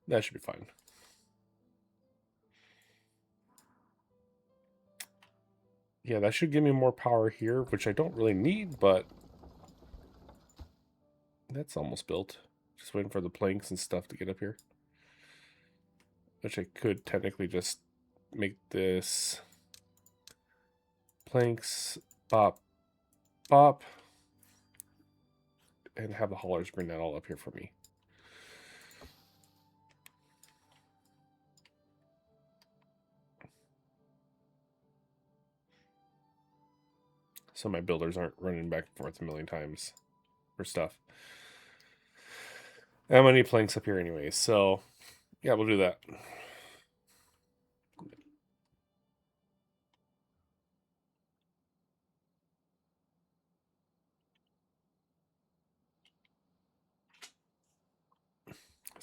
That should be fine. Yeah, that should give me more power here, which I don't really need, but that's almost built. Just waiting for the planks and stuff to get up here. Which I could technically just make this planks, bop, bop, and have the haulers bring that all up here for me. So my builders aren't running back and forth a million times for stuff. And I'm gonna need planks up here anyway, so yeah, we'll do that.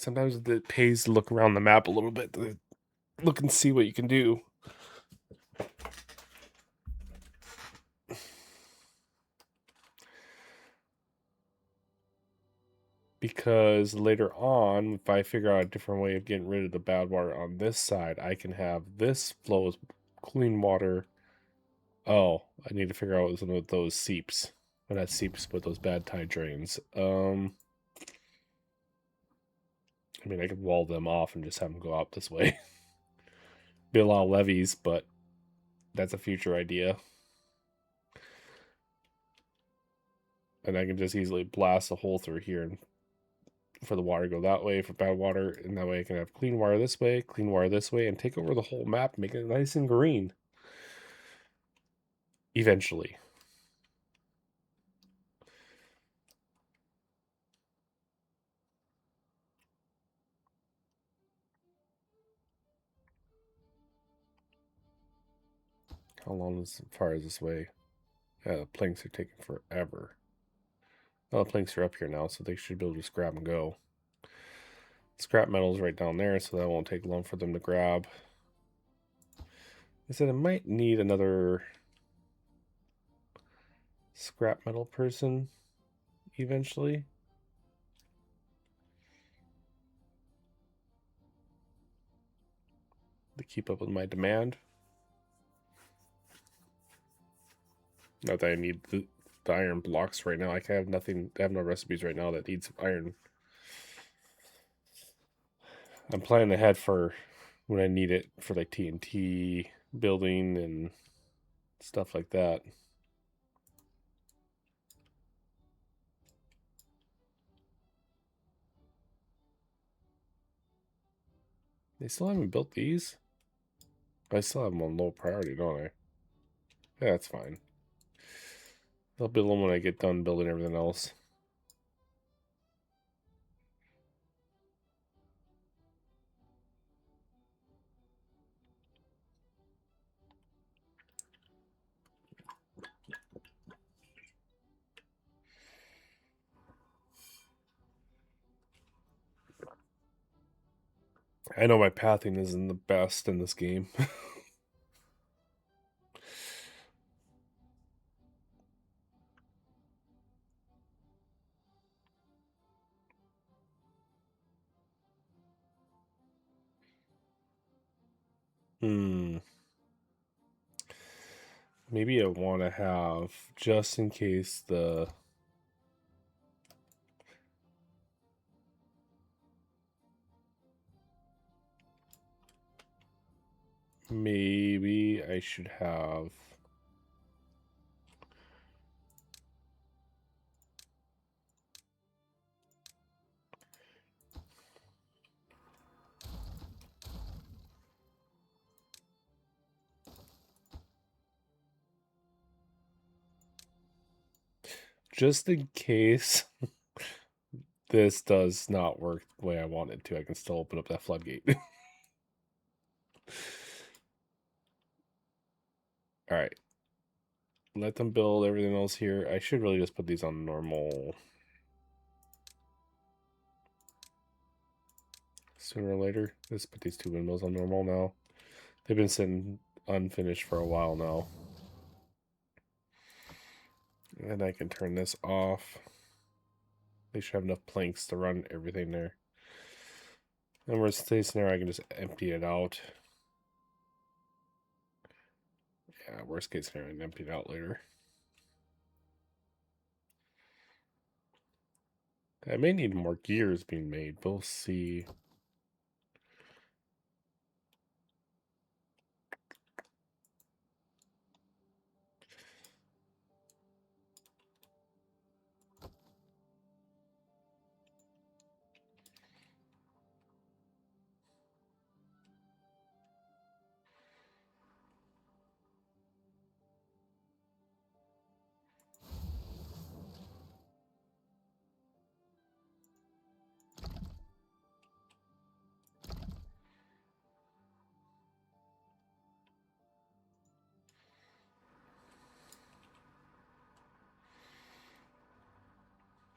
sometimes it pays to look around the map a little bit to look and see what you can do. Because later on, if I figure out a different way of getting rid of the bad water on this side, I can have this flow as clean water. Oh, I need to figure out some of those seeps. Well, not seeps, but those bad tide drains. I mean, I could wall them off and just have them go out this way. Be a lot of levees, but that's a future idea. And I can just easily blast a hole through here and for the water to go that way for bad water, and that way I can have clean water this way, clean water this way, and take over the whole map, make it nice and green. Eventually. How long as far is this way? Yeah, the planks are taking forever. Oh, the planks are up here now, so they should be able to just grab and go. Scrap metal's right down there, so that won't take long for them to grab. I said I might need another scrap metal person eventually. To keep up with my demand. Not that I need the iron blocks right now. I have nothing. I have no recipes right now that needs iron. I'm planning ahead for when I need it for like TNT building and stuff like that. They still haven't built these? I still have them on low priority, don't I? Yeah, that's fine. I'll build them when I get done building everything else. I know my pathing isn't the best in this game. Maybe I want to have, just in case the... Maybe I should have... Just in case this does not work the way I want it to, I can still open up that floodgate. Alright. Let them build everything else here. I should really just put these on normal sooner or later. Let's put these two windmills on normal now. They've been sitting unfinished for a while now. And I can turn this off. They should have enough planks to run everything there. And worst case scenario, I can just empty it out. Yeah, worst case scenario, I can empty it out later. I may need more gears being made. We'll see.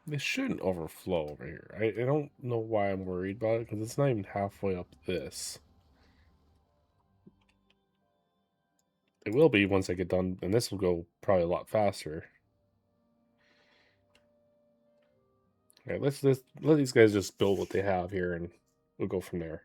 This shouldn't overflow over here. I don't know why I'm worried about it, because it's not even halfway up this. It will be once I get done, and this will go probably a lot faster. Okay, let's just let these guys just build what they have here, and we'll go from there.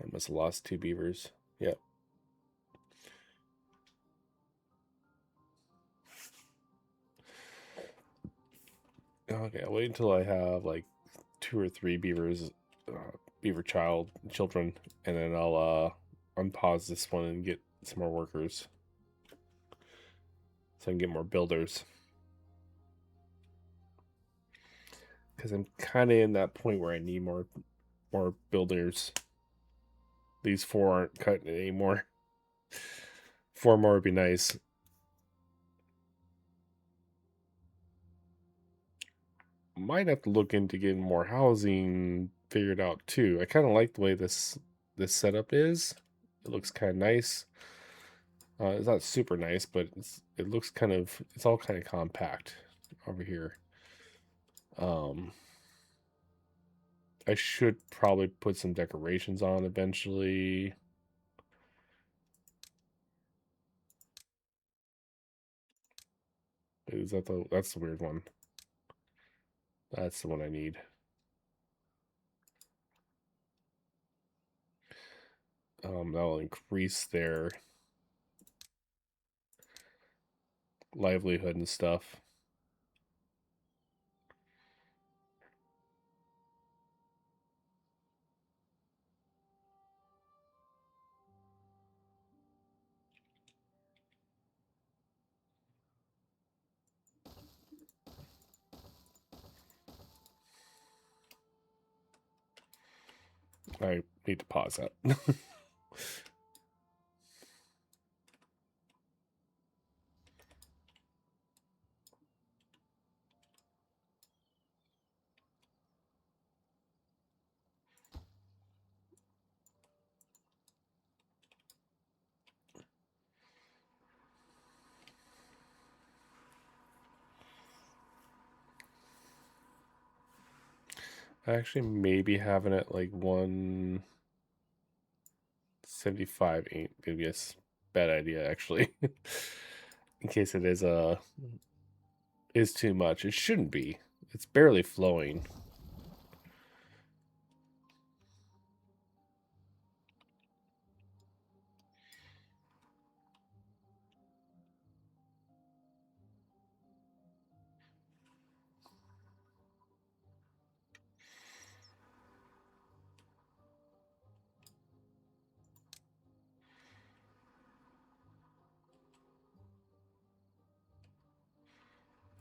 I must have lost 2 beavers. Yep. Okay, I'll wait until I have like 2 or 3 beavers, beaver children, and then I'll unpause this one and get some more workers, so I can get more builders. Because I'm kind of in that point where I need more builders. These 4 aren't cutting it anymore. 4 more would be nice. Might have to look into getting more housing figured out too. I kind of like the way this setup is. It looks kind of nice. It's not super nice, but it looks kind of, it's all kind of compact over here. I should probably put some decorations on eventually. Is that that's the weird one? That's the one I need. That'll increase their livelihood and stuff. I need to pause that. I actually maybe having it like 175 ain't gonna be a bad idea actually. In case it is too much. It shouldn't be. It's barely flowing.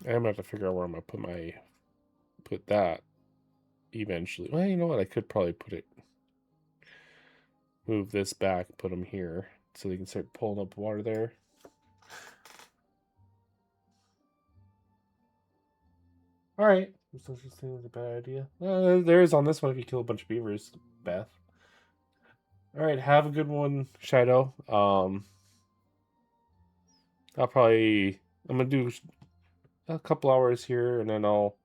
I'm gonna have to figure out where I'm gonna put that eventually. Well, you know what? I could probably move this back, put them here, so they can start pulling up water there. All right. So just think it's a bad idea. There is on this one if you kill a bunch of beavers, Beth. All right. Have a good one, Shido. I'm gonna do a couple hours here, and then I'll.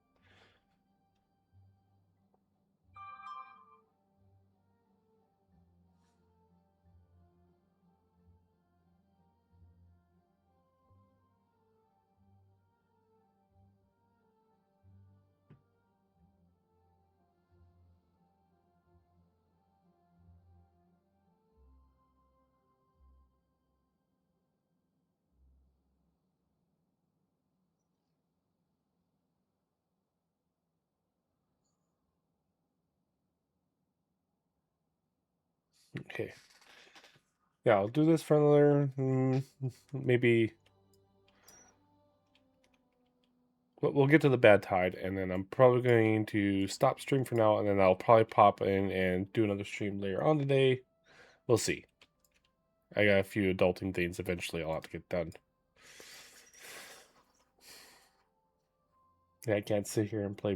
Okay. Yeah, I'll do this for another maybe. We'll get to the bad tide, and then I'm probably going to stop stream for now, and then I'll probably pop in and do another stream later on today. We'll see. I got a few adulting things eventually I'll have to get done. Yeah, I can't sit here and play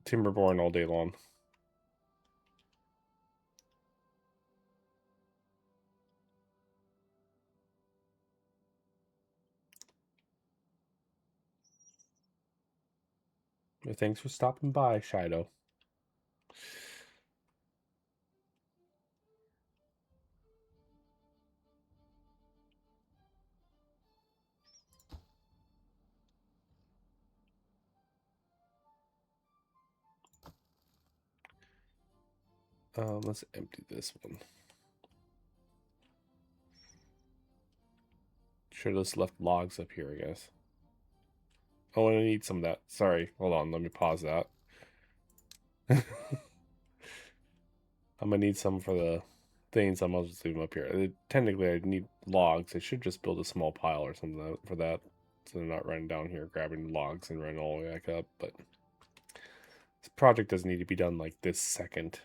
Timberborn all day long. Thanks for stopping by, Shido. Let's empty this one. Should have just left logs up here, I guess. Oh, I need some of that. Sorry, hold on. Let me pause that. I'm gonna need some for the things. I'm gonna just leave them up here. Technically, I need logs. I should just build a small pile or something for that, so they're not running down here grabbing logs and running all the way back up. But this project doesn't need to be done like this second.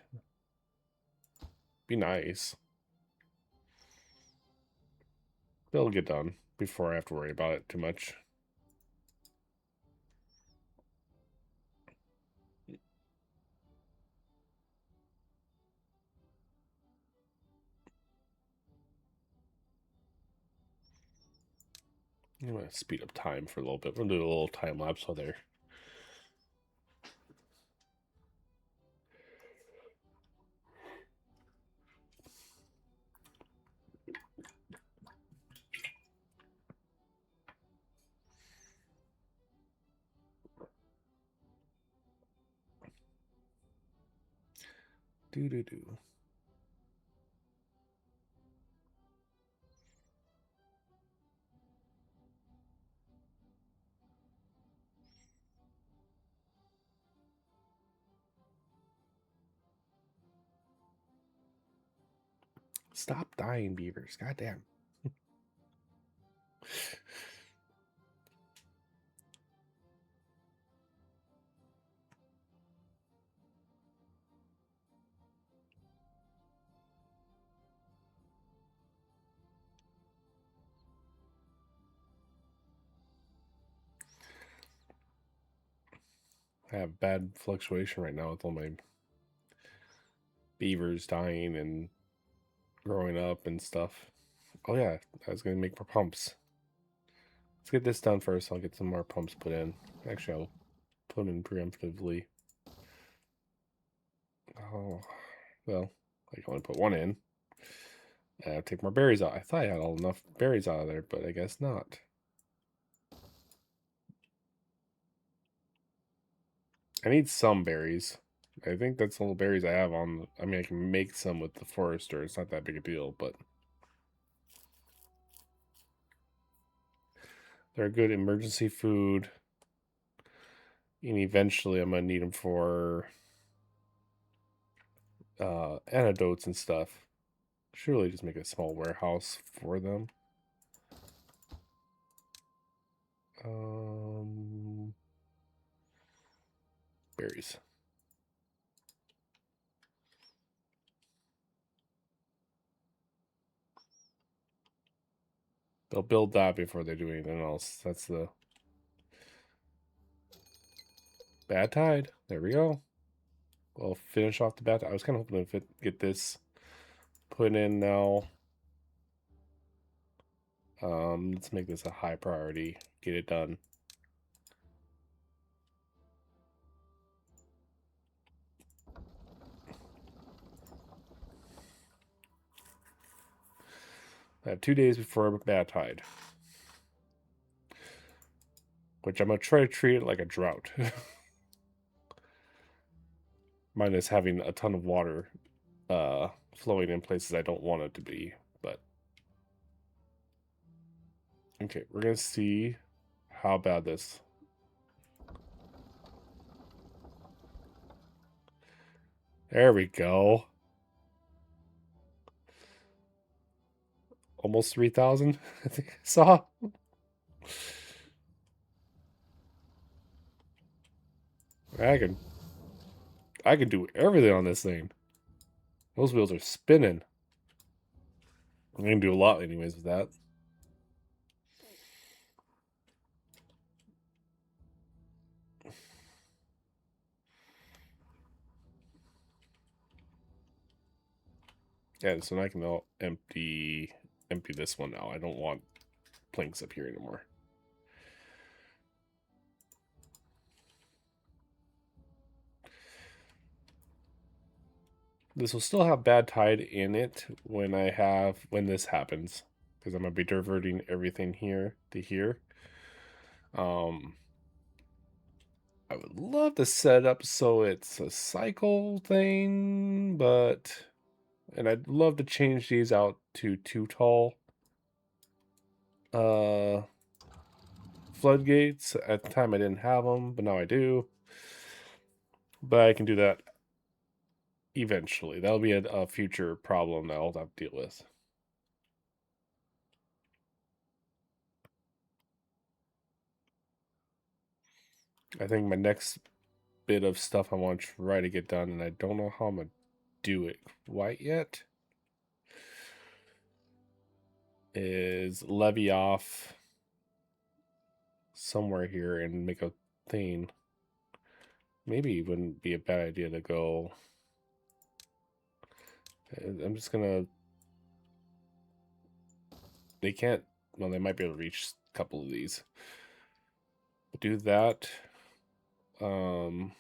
Be nice. It'll get done before I have to worry about it too much. I'm gonna speed up time for a little bit. We'll do a little time lapse while they're do. Stop dying, beavers. Goddamn. I have bad fluctuation right now with all my beavers dying and growing up and stuff. Oh yeah, I was gonna make more pumps. Let's get this done first. I'll get some more pumps put in. Actually, I'll put them in preemptively. Oh, well, I can only put one in. I'll take more berries out. I thought I had all enough berries out of there, but I guess not. I need some berries. I think that's all the berries I have on. I mean, I can make some with the forester. It's not that big a deal, but they're a good emergency food. And eventually, I'm gonna need them for antidotes and stuff. Surely, just make a small warehouse for them. Berries. They'll build that before they do anything else. That's the bad tide. There we go. We'll finish off the bad tide. I was kind of hoping to get this put in now. Let's make this a high priority. Get it done. I have 2 days before bad tide. Which I'm going to try to treat it like a drought. Minus having a ton of water flowing in places I don't want it to be. But okay, we're going to see how bad this. There we go. Almost 3,000, I think I saw. I can do everything on this thing. Those wheels are spinning. I'm gonna do a lot anyways with that. Yeah, so now I can empty this one now. I don't want planks up here anymore. This will still have bad tide in it when this happens, because I'm gonna be diverting everything here to here. I would love to set up so it's a cycle thing, and I'd love to change these out to 2 tall floodgates. At the time I didn't have them, but now I do. But I can do that eventually. That'll be a future problem that I'll have to deal with. I think my next bit of stuff I want to try to get done, and I don't know how I'm going to do it quite yet, is levy off somewhere here and make a thing. Maybe it wouldn't be a bad idea to go. I'm just gonna. They can't. Well, they might be able to reach a couple of these. Do that. Um,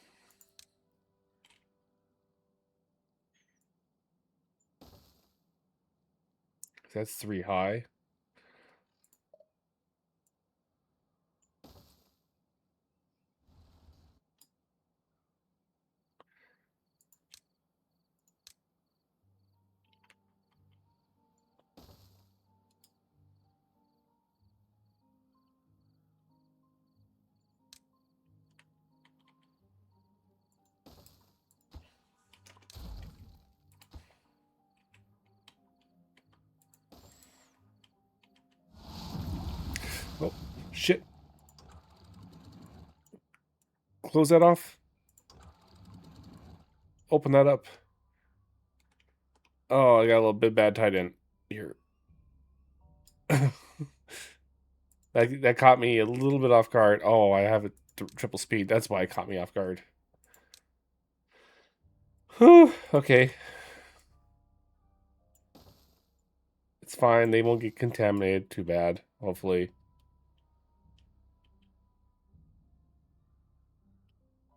that's 3 high. Oh, shit. Close that off. Open that up. Oh, I got a little bit bad tied in here. that caught me a little bit off guard. Oh, I have a triple speed. That's why it caught me off guard. Whew, okay. It's fine. They won't get contaminated too bad, hopefully.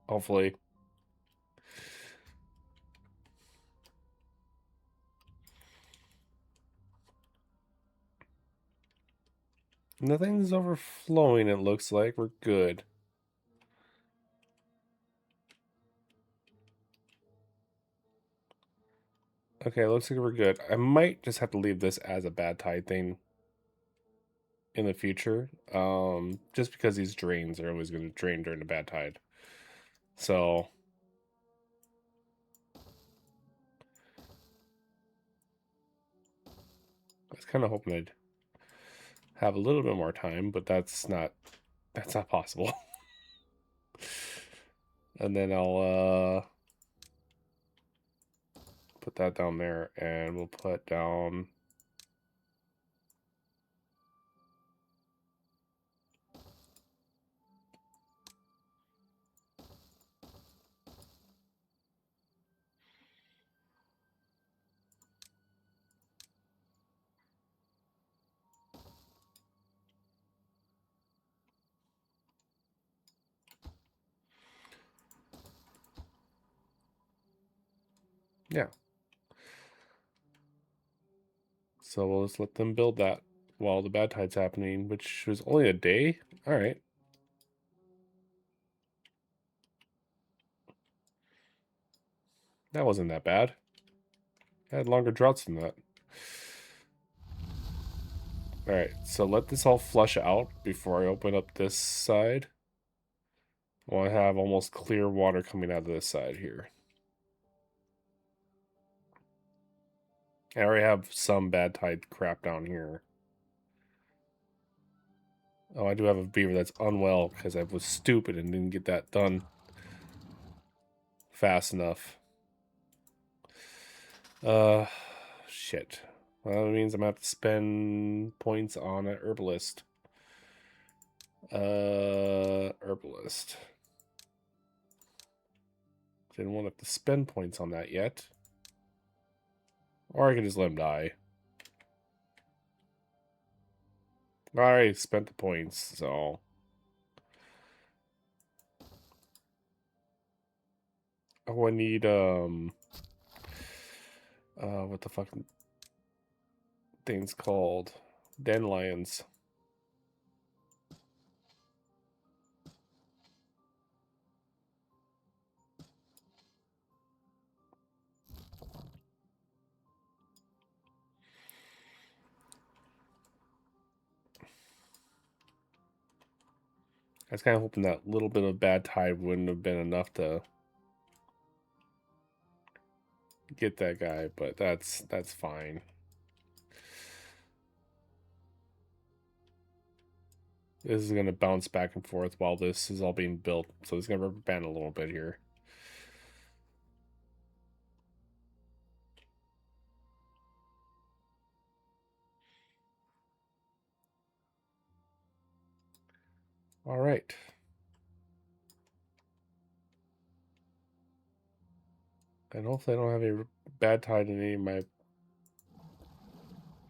Hopefully. Nothing's overflowing, it looks like. We're good. Okay, looks like we're good. I might just have to leave this as a bad tide thing in the future. Just because these drains are always going to drain during a bad tide. So I was kind of hoping I'd have a little bit more time, but that's not possible. And then I'll put that down there, and we'll put down. Yeah. So we'll just let them build that while the bad tide's happening, which was only a day. All right. That wasn't that bad. I had longer droughts than that. All right, so let this all flush out before I open up this side. I want to have almost clear water coming out of this side here. I already have some bad tide crap down here. Oh, I do have a beaver that's unwell because I was stupid and didn't get that done fast enough. Shit. Well, that means I'm gonna have to spend points on an herbalist. Herbalist. Didn't want to have to spend points on that yet. Or I can just let him die. I already spent the points, so. Oh, I need, what the fucking thing's called? Dandelions. I was kind of hoping that little bit of bad tide wouldn't have been enough to get that guy, but that's fine. This is going to bounce back and forth while this is all being built, so it's going to rubber band a little bit here. All right. And hopefully I don't have a bad tide in any of my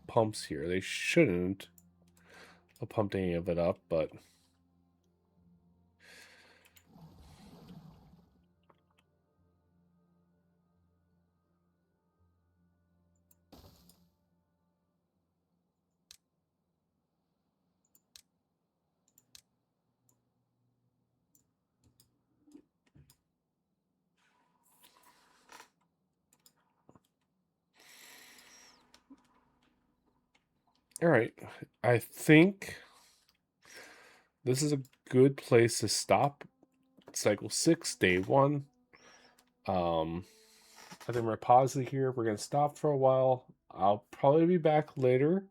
pumps here. They shouldn't have pumped any of it up, but all right. I think this is a good place to stop. Cycle 6, day 1. I think we're gonna pause it here. We're gonna stop for a while. I'll probably be back later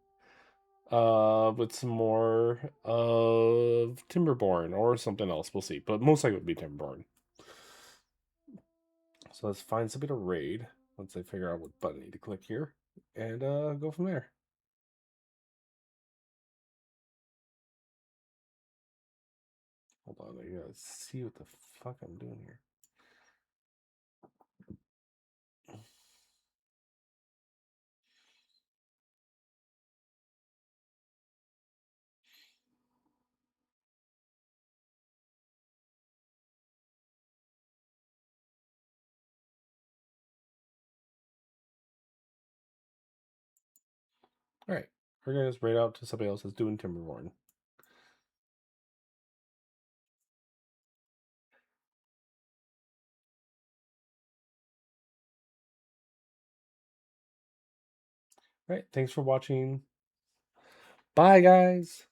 with some more of Timberborn or something else. We'll see. But most likely it'll be Timberborn. So let's find something to raid once I figure out what button I need to click here. And go from there. Hold on, I gotta see what the fuck I'm doing here. Alright. We're gonna just raid out to somebody else that's doing Timberborn. Alright, thanks for watching. Bye guys!